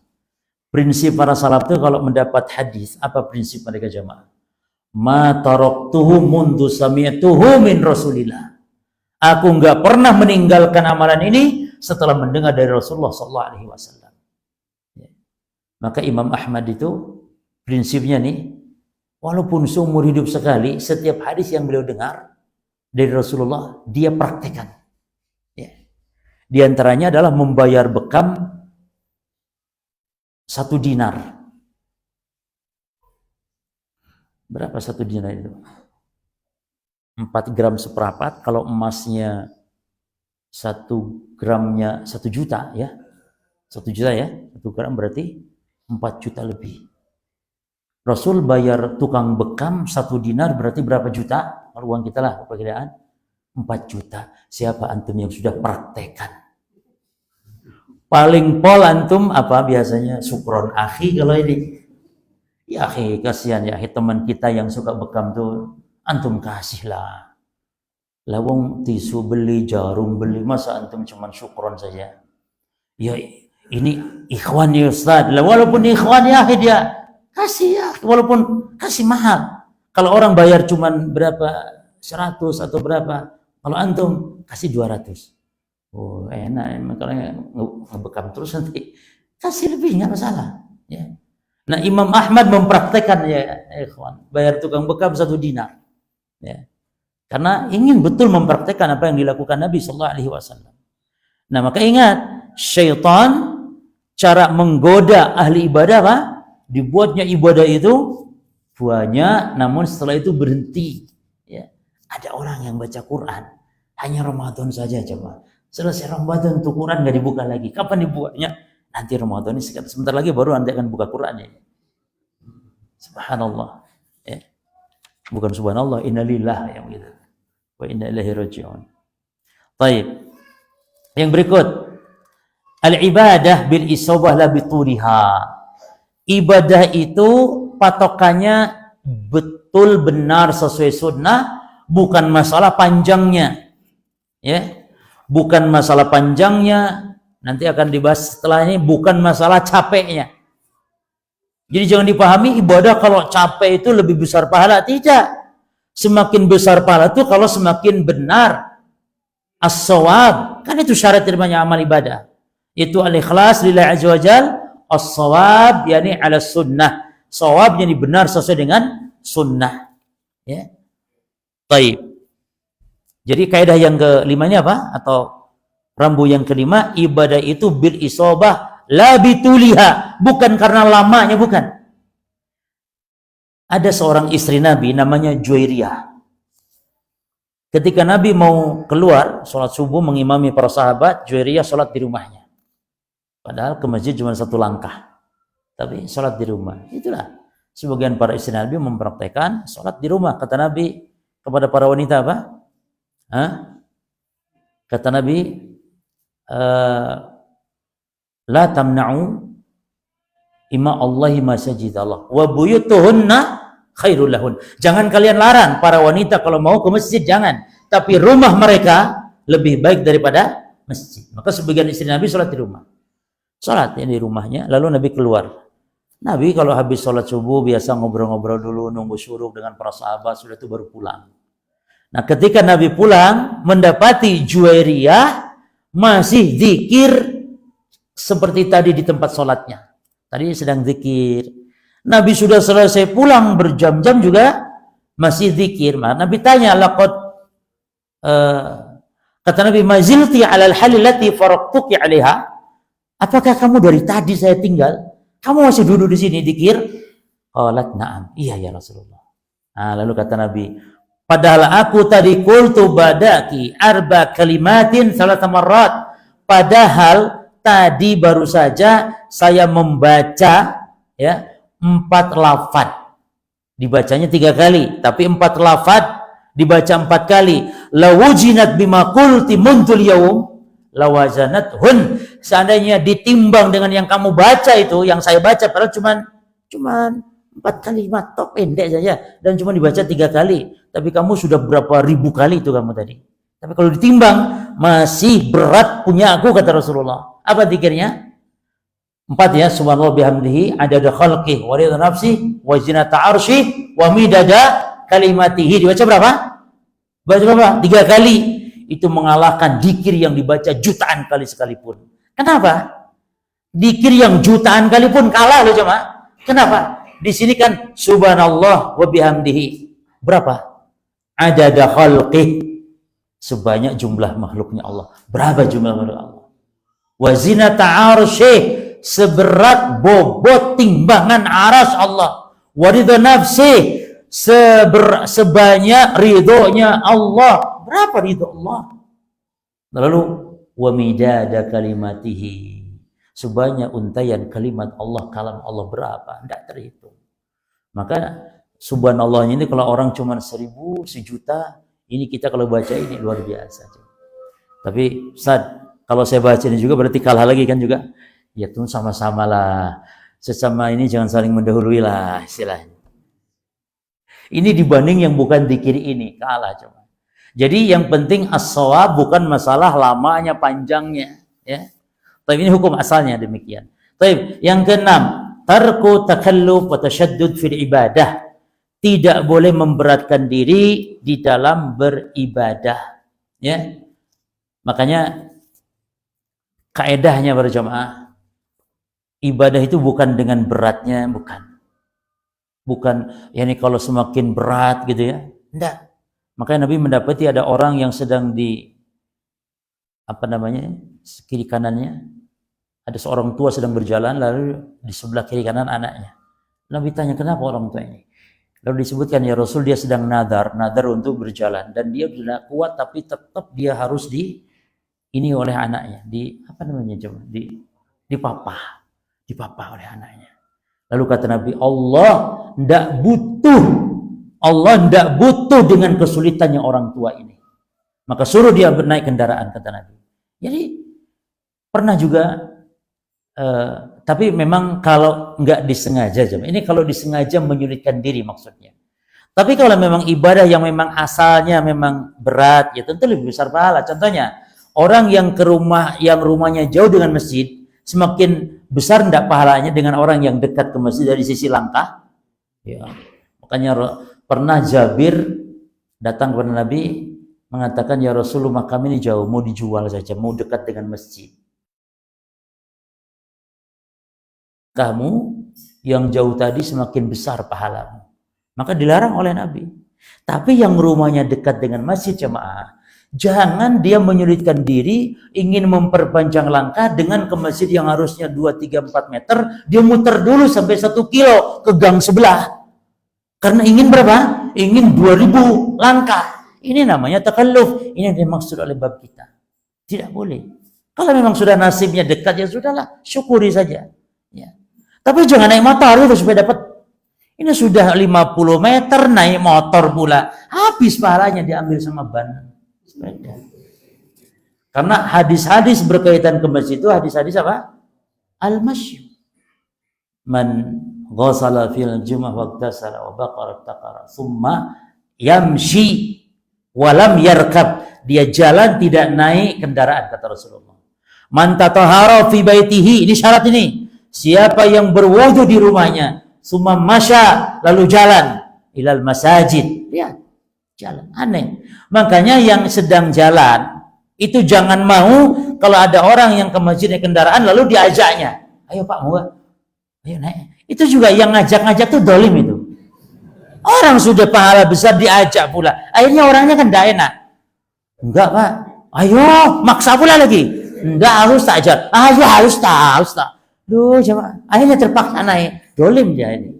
Prinsip para salaf itu kalau mendapat hadis, apa prinsip mereka jamaah? Ma taraktuhu mundu sami'tuhu min Rasulillah. Aku enggak pernah meninggalkan amalan ini setelah mendengar dari Rasulullah sallallahu alaihi wasallam. Maka Imam Ahmad itu prinsipnya nih, walaupun seumur hidup sekali, setiap hadis yang beliau dengar dari Rasulullah dia praktekkan. Ya. Di antaranya adalah membayar bekam 1 dinar. Berapa 1 dinar itu? 4 gram seperempat. Kalau emasnya 1 gramnya 1 juta ya. 1 juta ya. 1 gram berarti 4 juta lebih. Rasul bayar tukang bekam 1 dinar berarti berapa juta? Kalau uang kita lah perkiraan 4 juta. Siapa antum yang sudah praktekkan? Paling pol antum apa biasanya? Syukron akhi kalau ini. Ya akhi, kasihan ya akhi, teman kita yang suka bekam tuh antum kasih lah. Lawang tisu beli, jarum beli, masa antum cuman syukron saja? Ya ini ikhwan ya Ustaz. Walaupun ikhwan ya akhi dia kasih ya, walaupun kasih mahal. Kalau orang bayar cuman berapa 100 atau berapa, kalau antum kasih 200. Oh enak, kalau ngebekam terus nanti kasih lebih nggak masalah. Ya. Nah Imam Ahmad mempraktekkan ya, ikhwan, bayar tukang bekam 1 dinar. Ya. Karena ingin betul mempraktekkan apa yang dilakukan Nabi Sallallahu Alaihi Wasallam. Nah maka ingat, syaitan cara menggoda ahli ibadah apa? Dibuatnya ibadah itu banyak, namun setelah itu berhenti. Ya. Ada orang yang baca Quran hanya Ramadan saja coba. Selesai Ramadan tuh Quran nggak dibuka lagi. Kapan dibuatnya? Nanti Ramadan ini sebentar lagi baru nanti akan buka Quran ya. Subhanallah. Ya. Bukan subhanallah, innalillah yang gitu. Wa inna ilaihi raji'un. Baik. Yang berikut, al-ibadah bil isabah la bituliha. Ibadah itu patokannya betul benar sesuai sunnah, bukan masalah panjangnya. Ya. Bukan masalah panjangnya, nanti akan dibahas setelah ini, bukan masalah capeknya. Jadi jangan dipahami ibadah kalau capek itu lebih besar pahala, tidak. Semakin besar pahala itu kalau semakin benar as-shawab. Kan itu syarat terimanya amal ibadah. Itu al-ikhlas lillahi azza wajal, as-shawab yakni ala sunnah. Shawab yakni benar sesuai dengan sunnah. Ya. Baik. Jadi kaidah yang kelima ini apa? Atau rambu yang kelima, ibadah itu bil isobah la bituliha, bukan karena lamanya, bukan. Ada seorang istri Nabi namanya Juwairiyah. Ketika Nabi mau keluar sholat subuh mengimami para sahabat, Juwairiyah sholat di rumahnya. Padahal ke masjid cuma 1 langkah, tapi sholat di rumah. Itulah sebagian para istri Nabi mempraktekkan sholat di rumah. Kata Nabi kepada para wanita apa? Kata Nabi, la tamna'u ima Allahi masajid Allah wa buyutuhunna khairul lahun. Jangan kalian larang para wanita kalau mau ke masjid, jangan. Tapi rumah mereka lebih baik daripada masjid. Maka sebagian istri Nabi sholat di rumah. Sholat di rumahnya, lalu Nabi keluar. Nabi kalau habis sholat subuh biasa ngobrol-ngobrol dulu, nunggu syuruk dengan para sahabat, sudah itu baru pulang. Nah ketika Nabi pulang, mendapati Juwairiyah masih zikir seperti tadi di tempat sholatnya. Tadi sedang zikir. Nabi sudah selesai pulang berjam-jam juga masih zikir. Nabi tanya, kata Nabi, mazilti alal halilati faraqtuki alaiha. Apakah kamu dari tadi saya tinggal, kamu masih duduk di sini zikir? Qalat na'am. Iya ya Rasulullah. Nah, lalu kata Nabi, padahal aku tadi qultu badaki arba kalimatin salata marrat. Padahal tadi baru saja saya membaca ya 4 lafaz. Dibacanya 3 kali, tapi 4 lafaz dibaca 4 kali. Lawujinat bima qulti muntul yaum lawazanathun. Seandainya ditimbang dengan yang kamu baca itu, yang saya baca padahal cuman 4 kalimat tok pendek saja dan cuma dibaca 3 kali. Tapi kamu sudah berapa ribu kali itu kamu tadi. Tapi kalau ditimbang masih berat punya aku, kata Rasulullah. Apa zikirnya? 4 ya, subhanallah bihamdihi adada khalqih wa ridha nafsi wa zinata arsyih wa midada kalimatihi. Dibaca berapa? Baca berapa? 3 kali. Itu mengalahkan zikir yang dibaca jutaan kali sekalipun. Kenapa? Zikir yang jutaan kali pun kalah loh jemaah. Kenapa? Di sini kan subhanallah wa bihamdihi. Berapa? Adada khalqih. Sebanyak jumlah makhluknya Allah. Berapa jumlah makhluk Allah? Wa zinata arsyih. Seberat bobot timbangan aras Allah. Wa ridha nafsi. Sebanyak ridhonya Allah. Berapa ridho Allah? Lalu wa midada kalimatihi. Sebanyak untayan kalimat Allah, kalam Allah berapa? Tidak terhitung. Maka subhanallah ini kalau orang cuma 1000, 1.000.000, ini kita kalau baca ini luar biasa. Tapi Ustaz, kalau saya baca ini juga berarti kalah lagi kan juga? Ya tuh sama-sama lah. Sesama ini jangan saling mendahului lah istilahnya. Ini dibanding yang bukan zikir ini, kalah cuma. Jadi yang penting as-shawab bukan masalah lamanya, panjangnya. Ya. Tapi ini hukum asalnya demikian. Tapi yang keenam, tarku takalluf wa tashaddud fil ibadah. Tidak boleh memberatkan diri di dalam beribadah. Ya. Makanya kaedahnya para jamaah, ibadah itu bukan dengan beratnya, bukan yakni kalau semakin berat gitu ya. Enggak. Makanya Nabi mendapati ada orang yang sedang di kiri kanannya ada seorang tua sedang berjalan, lalu di sebelah kiri kanan anaknya. Nabi tanya, kenapa orang tua ini? Lalu disebutkan, ya Rasul, dia sedang nadar untuk berjalan dan dia tidak kuat, tapi tetap dia harus ini oleh anaknya, dipapah oleh anaknya. Lalu kata Nabi, Allah tidak butuh dengan kesulitannya orang tua ini. Maka suruh dia naik kendaraan, kata Nabi. Jadi pernah juga, tapi memang kalau nggak disengaja, ini kalau disengaja menyulitkan diri maksudnya. Tapi kalau memang ibadah yang memang asalnya memang berat, ya tentu lebih besar pahala. Contohnya, orang yang rumahnya jauh dengan masjid, semakin besar enggak pahalanya dengan orang yang dekat ke masjid dari sisi langkah. Ya. Makanya pernah Jabir datang kepada Nabi mengatakan, ya Rasulullah, kami ini jauh, mau dijual saja, mau dekat dengan masjid. Kamu yang jauh tadi semakin besar pahalamu. Maka dilarang oleh Nabi. Tapi yang rumahnya dekat dengan masjid, jemaah, jangan dia menyulitkan diri, ingin memperpanjang langkah dengan ke masjid yang harusnya 2, 3, 4 meter, dia muter dulu sampai 1 kilo ke gang sebelah. Karena ingin berapa? Ingin 2000 langkah. Ini namanya takalluf. Ini yang dimaksud oleh bab kita. Tidak boleh. Kalau memang sudah nasibnya dekat, ya sudahlah, syukuri saja. Ya. Tapi jangan naik motor itu supaya dapat. Ini sudah 50 meter naik motor pula. Habis pahalanya diambil sama ban sepeda. Karena hadis-hadis berkaitan ke masjid itu hadis-hadis apa? Al-masyu. Man ghasala fil jum'ah waqtasala wa baqara taqara thumma yamshi walam yarkab. Dia jalan tidak naik kendaraan, kata Rasulullah. Man tatahara fi baitihi, ini syarat ini. Siapa yang berwudu di rumahnya, summa masya, lalu jalan ilal masajid. Lihat, jalan. Aneh. Makanya yang sedang jalan itu jangan mau kalau ada orang yang ke masjid naik kendaraan lalu diajaknya. Ayo Pak, mau gak? Ayo naik. Itu juga yang ngajak-ngajak tuh dolim itu. Orang sudah pahala besar diajak pula. Akhirnya orangnya kan tidak enak. Enggak Pak. Ayo, maksa pula lagi. Enggak, harus tak ajar. Ayo, harus tak. Duh, coba. Akhirnya terpaksa naik. Dolim dia ini.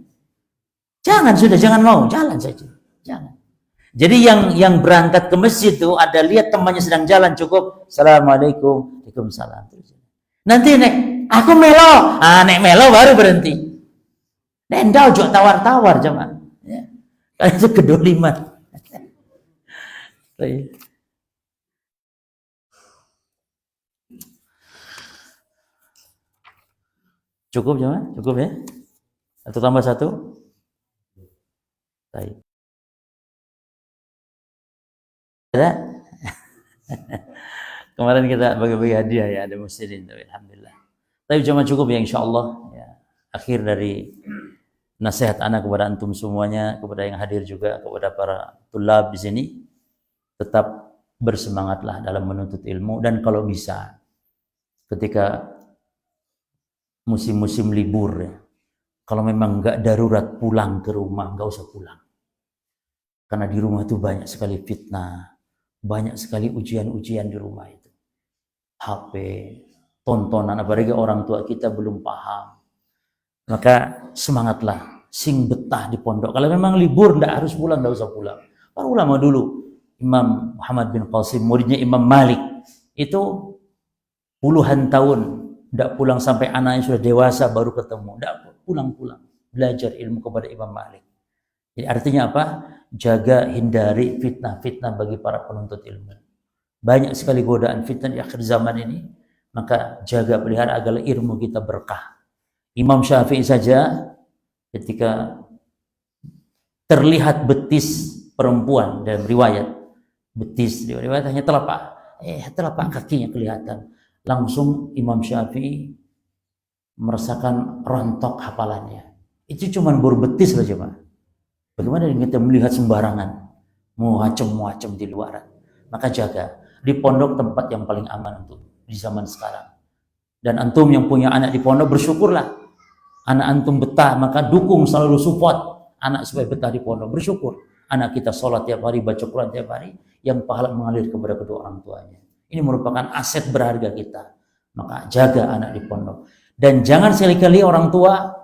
Jangan mau. Jalan saja. Jangan. Jadi yang berangkat ke masjid itu ada lihat temannya sedang jalan cukup. Assalamualaikum. Waalaikumsalam. Nanti nek aku melo, nek melo baru berhenti. Nek ndak ojo tawar-tawar jemaah. Ya. Karena itu kedoliman. Cukup jemaah? Cukup ya? Atau tambah satu? Baik. Ada? Kemarin kita bagi-bagi hadiah ya, ada muslimin, alhamdulillah. Tapi cuma cukup ya insyaallah ya. Akhir dari nasihat anak kepada antum semuanya, kepada yang hadir juga, kepada para tulab di sini, tetap bersemangatlah dalam menuntut ilmu, dan kalau bisa ketika musim-musim libur ya, kalau memang nggak darurat pulang ke rumah, nggak usah pulang. Karena di rumah itu banyak sekali fitnah, banyak sekali ujian-ujian di rumah itu. HP, tontonan, apalagi orang tua kita belum paham. Maka semangatlah, sing betah di pondok. Kalau memang libur, nggak harus pulang, nggak usah pulang. Para ulama dulu, Imam Muhammad bin Qasim, muridnya Imam Malik, itu puluhan tahun nggak pulang sampai anaknya sudah dewasa baru ketemu. Nggak pulang-pulang belajar ilmu kepada Imam Malik. Jadi artinya apa? Jaga, hindari fitnah-fitnah bagi para penuntut ilmu. Banyak sekali godaan fitnah di akhir zaman ini, maka jaga, pelihara agar ilmu kita berkah. Imam Syafi'i saja ketika terlihat betis perempuan dalam riwayat, betis di riwayat hanya telapak kakinya kelihatan, langsung Imam Syafi'i merasakan rontok hafalannya. Itu cuma baru betis saja, Pak. Bagaimana kita melihat sembarangan, muacem di luaran? Maka jaga. Di pondok tempat yang paling aman untuk di zaman sekarang. Dan antum yang punya anak di pondok, bersyukurlah. Anak antum betah, maka dukung, selalu support anak supaya betah di pondok. Bersyukur. Anak kita sholat tiap hari, baca Quran tiap hari, yang pahala mengalir kepada kedua orang tuanya. Ini merupakan aset berharga kita. Maka jaga anak di pondok. Dan jangan sekali-kali orang tua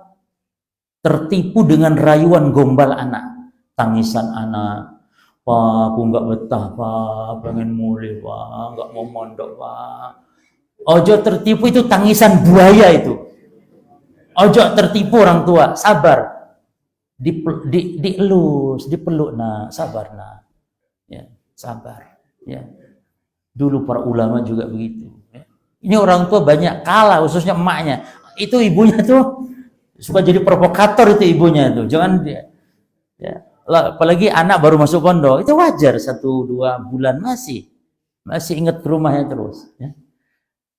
tertipu dengan rayuan gombal anak, tangisan anak, Pak, aku nggak betah, Pak, pengen mulai, Pak, nggak mau mondok, Pak. Ojo tertipu, itu tangisan buaya itu. Ojo tertipu orang tua, sabar, dielus, dipeluk, nah, sabar, nah, ya, sabar, ya. Dulu para ulama juga begitu. Ya. Ini orang tua banyak kalah, khususnya emaknya. Itu ibunya tuh suka jadi provokator, itu ibunya tuh. Jangan dia, ya. Apalagi anak baru masuk pondok, itu wajar 1-2 bulan masih ingat ke rumahnya terus. Ya.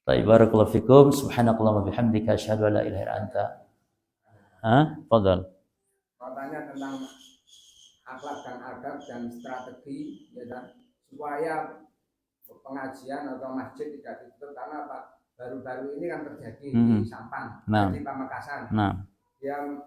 Barakallahu fikum, subhanakallah wa bihamdika, asyhadu an la ilaha illa anta. Fadhal. Katanya tentang akhlak dan adab dan strategi, ya kan? Supaya pengajian atau masjid tidak ditutup, karena apa? Baru-baru ini kan terjadi di Sampang, di Pamekasan, yang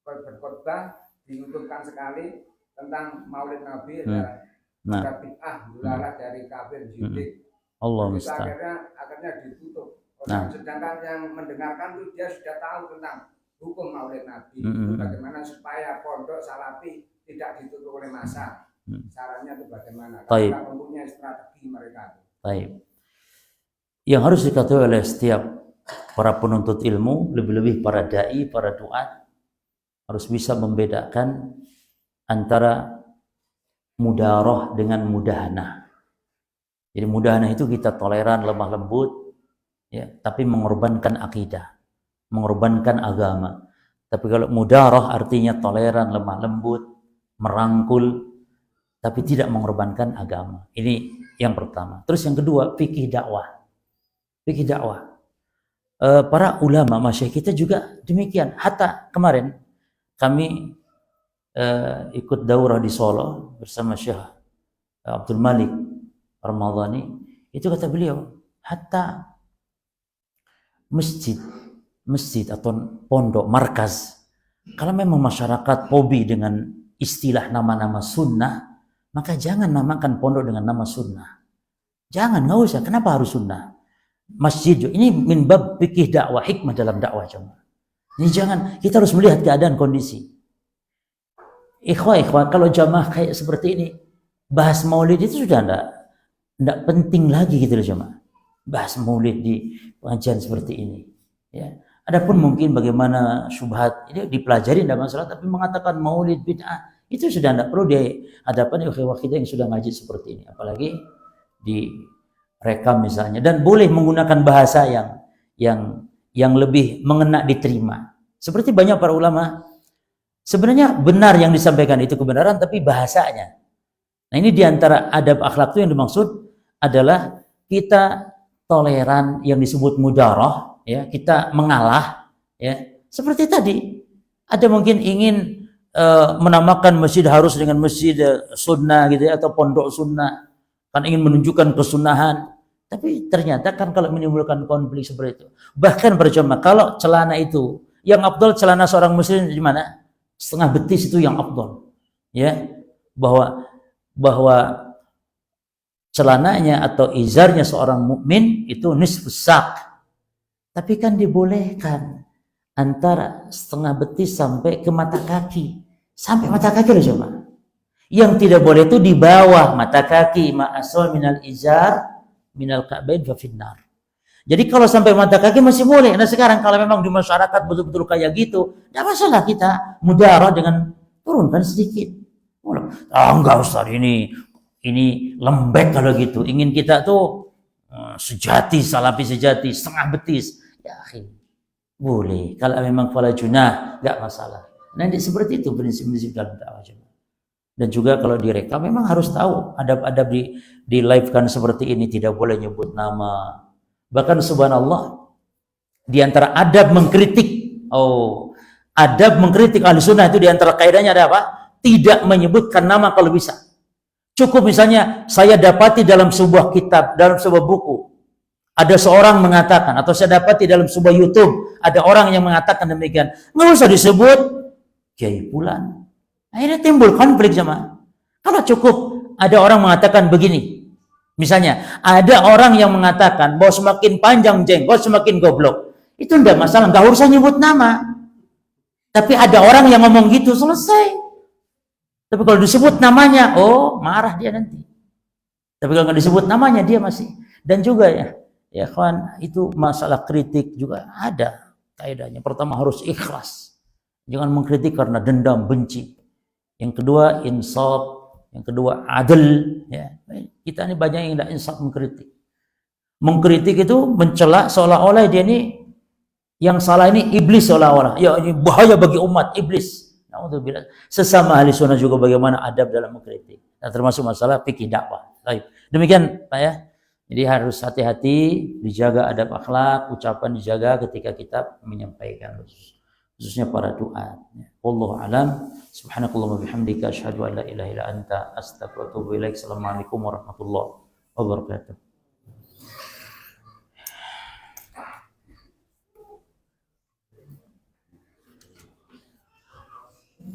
berkhotbah diuntungkan sekali tentang Maulid Nabi, ada bid'ah, dulalah dari kafir jidik. Allah Itu akhirnya ditutup. Sedangkan yang mendengarkan itu dia sudah tahu tentang hukum Maulid Nabi, bagaimana supaya pondok salafi tidak ditutup oleh massa. Caranya itu bagaimana? Karena mempunyai strategi mereka. Baik. Yang harus diketahui oleh setiap para penuntut ilmu, lebih-lebih para dai, para duat, harus bisa membedakan antara mudaroh dengan mudahanah. Jadi mudahanah itu kita toleran, lemah lembut, ya, tapi mengorbankan akidah, mengorbankan agama. Tapi kalau mudaroh artinya toleran, lemah lembut, merangkul, tapi tidak mengorbankan agama. Ini yang pertama. Terus yang kedua, fikih dakwah. Fikih dakwah. Para ulama, masyayikh kita juga demikian. Hatta kemarin kami ikut daurah di Solo bersama Syekh Abdul Malik Ramadhani. Itu kata beliau, hatta masjid atau pondok, markaz, kalau memang masyarakat hobi dengan istilah nama-nama sunnah, maka jangan namakan pondok dengan nama sunnah. Jangan, nggak usah. Kenapa harus sunnah? Masjid ini min bab fikih dakwah, hikmah dalam dakwah jemaah. Ini jangan, kita harus melihat keadaan kondisi. Ikhwah, kalau jamaah kayak seperti ini, bahas maulid itu sudah enggak penting lagi gitu loh jemaah. bahas maulid di pengajian seperti ini. Ya. Adapun mungkin bagaimana syubhat ini dipelajari tidak masalah, tapi mengatakan maulid bid'ah itu sudah tidak perlu di hadapan ikhwah kita yang sudah ngaji seperti ini, apalagi direkam misalnya, dan boleh menggunakan bahasa yang lebih mengena diterima. Seperti banyak para ulama sebenarnya benar yang disampaikan itu kebenaran, tapi bahasanya. Nah, ini diantara adab akhlak itu yang dimaksud adalah kita toleran yang disebut mudarah, ya, kita mengalah, ya. Seperti tadi, ada mungkin ingin menamakan masjid harus dengan masjid sunnah gitu ya, atau pondok sunnah, kan ingin menunjukkan kesunahan, tapi ternyata kan kalau menimbulkan konflik seperti itu, bahkan percuma kalau celana itu yang afdal, celana seorang muslim di mana? Setengah betis itu yang afdal, ya, bahwa celananya atau izarnya seorang mukmin itu nisfus sak, tapi kan dibolehkan antara setengah betis sampai ke mata kaki, sampai mata kaki loh coba. Yang tidak boleh itu di bawah mata kaki, ma'asal minal izar minal ka'bain fa finnar. Jadi kalau sampai mata kaki masih boleh. Nah sekarang kalau memang di masyarakat betul-betul kayak gitu, tidak masalah kita mudarah dengan turunkan sedikit. Enggak Ustaz, ini lembek kalau gitu. Ingin kita tuh sejati, salafi sejati, setengah betis. Ya boleh. Kalau memang fala junah, enggak masalah. Nanti seperti itu prinsip-prinsip dalam dakwah. Dan juga kalau direkam memang harus tahu adab-adab di live-kan seperti ini, tidak boleh nyebut nama. Bahkan subhanallah, di antara adab mengkritik, adab mengkritik ahli sunnah itu di antara kaidahnya ada apa? Tidak menyebutkan nama kalau bisa. Cukup misalnya saya dapati dalam sebuah kitab, dalam sebuah buku, ada seorang mengatakan, atau saya dapati dalam sebuah YouTube, ada orang yang mengatakan demikian, nggak usah disebut Kiai Fulan. Akhirnya timbul konflik sama. Kalau cukup ada orang mengatakan begini, misalnya ada orang yang mengatakan bahwa semakin panjang jenggot semakin goblok, itu enggak masalah, enggak usah nyebut nama. Tapi ada orang yang ngomong gitu, selesai. Tapi kalau disebut namanya, marah dia nanti. Tapi kalau nggak disebut namanya, dia masih. Dan juga ya kawan, itu masalah kritik juga ada kaidahnya. Pertama harus ikhlas, jangan mengkritik karena dendam, benci. Yang kedua insaf. Yang kedua adil, ya. Kita ini banyak yang tidak insaf mengkritik. Mengkritik itu mencela seolah-olah dia ini yang salah ini iblis seolah-olah. Ya ini bahaya bagi umat, iblis. Naudzubillah. Sesama ahli sunnah juga bagaimana adab dalam mengkritik. Nah, termasuk masalah fikih dakwah. Baik. Demikian Pak ya. Jadi harus hati-hati, dijaga adab akhlak, ucapan dijaga ketika kita menyampaikan, khususnya para duat. Wallahu a'lam. Subhanakallahumma bihamdika asyhadu an la ilaha illa anta astaghfiruka wa atubu ilaik. Assalamualaikum warahmatullahi wabarakatuh.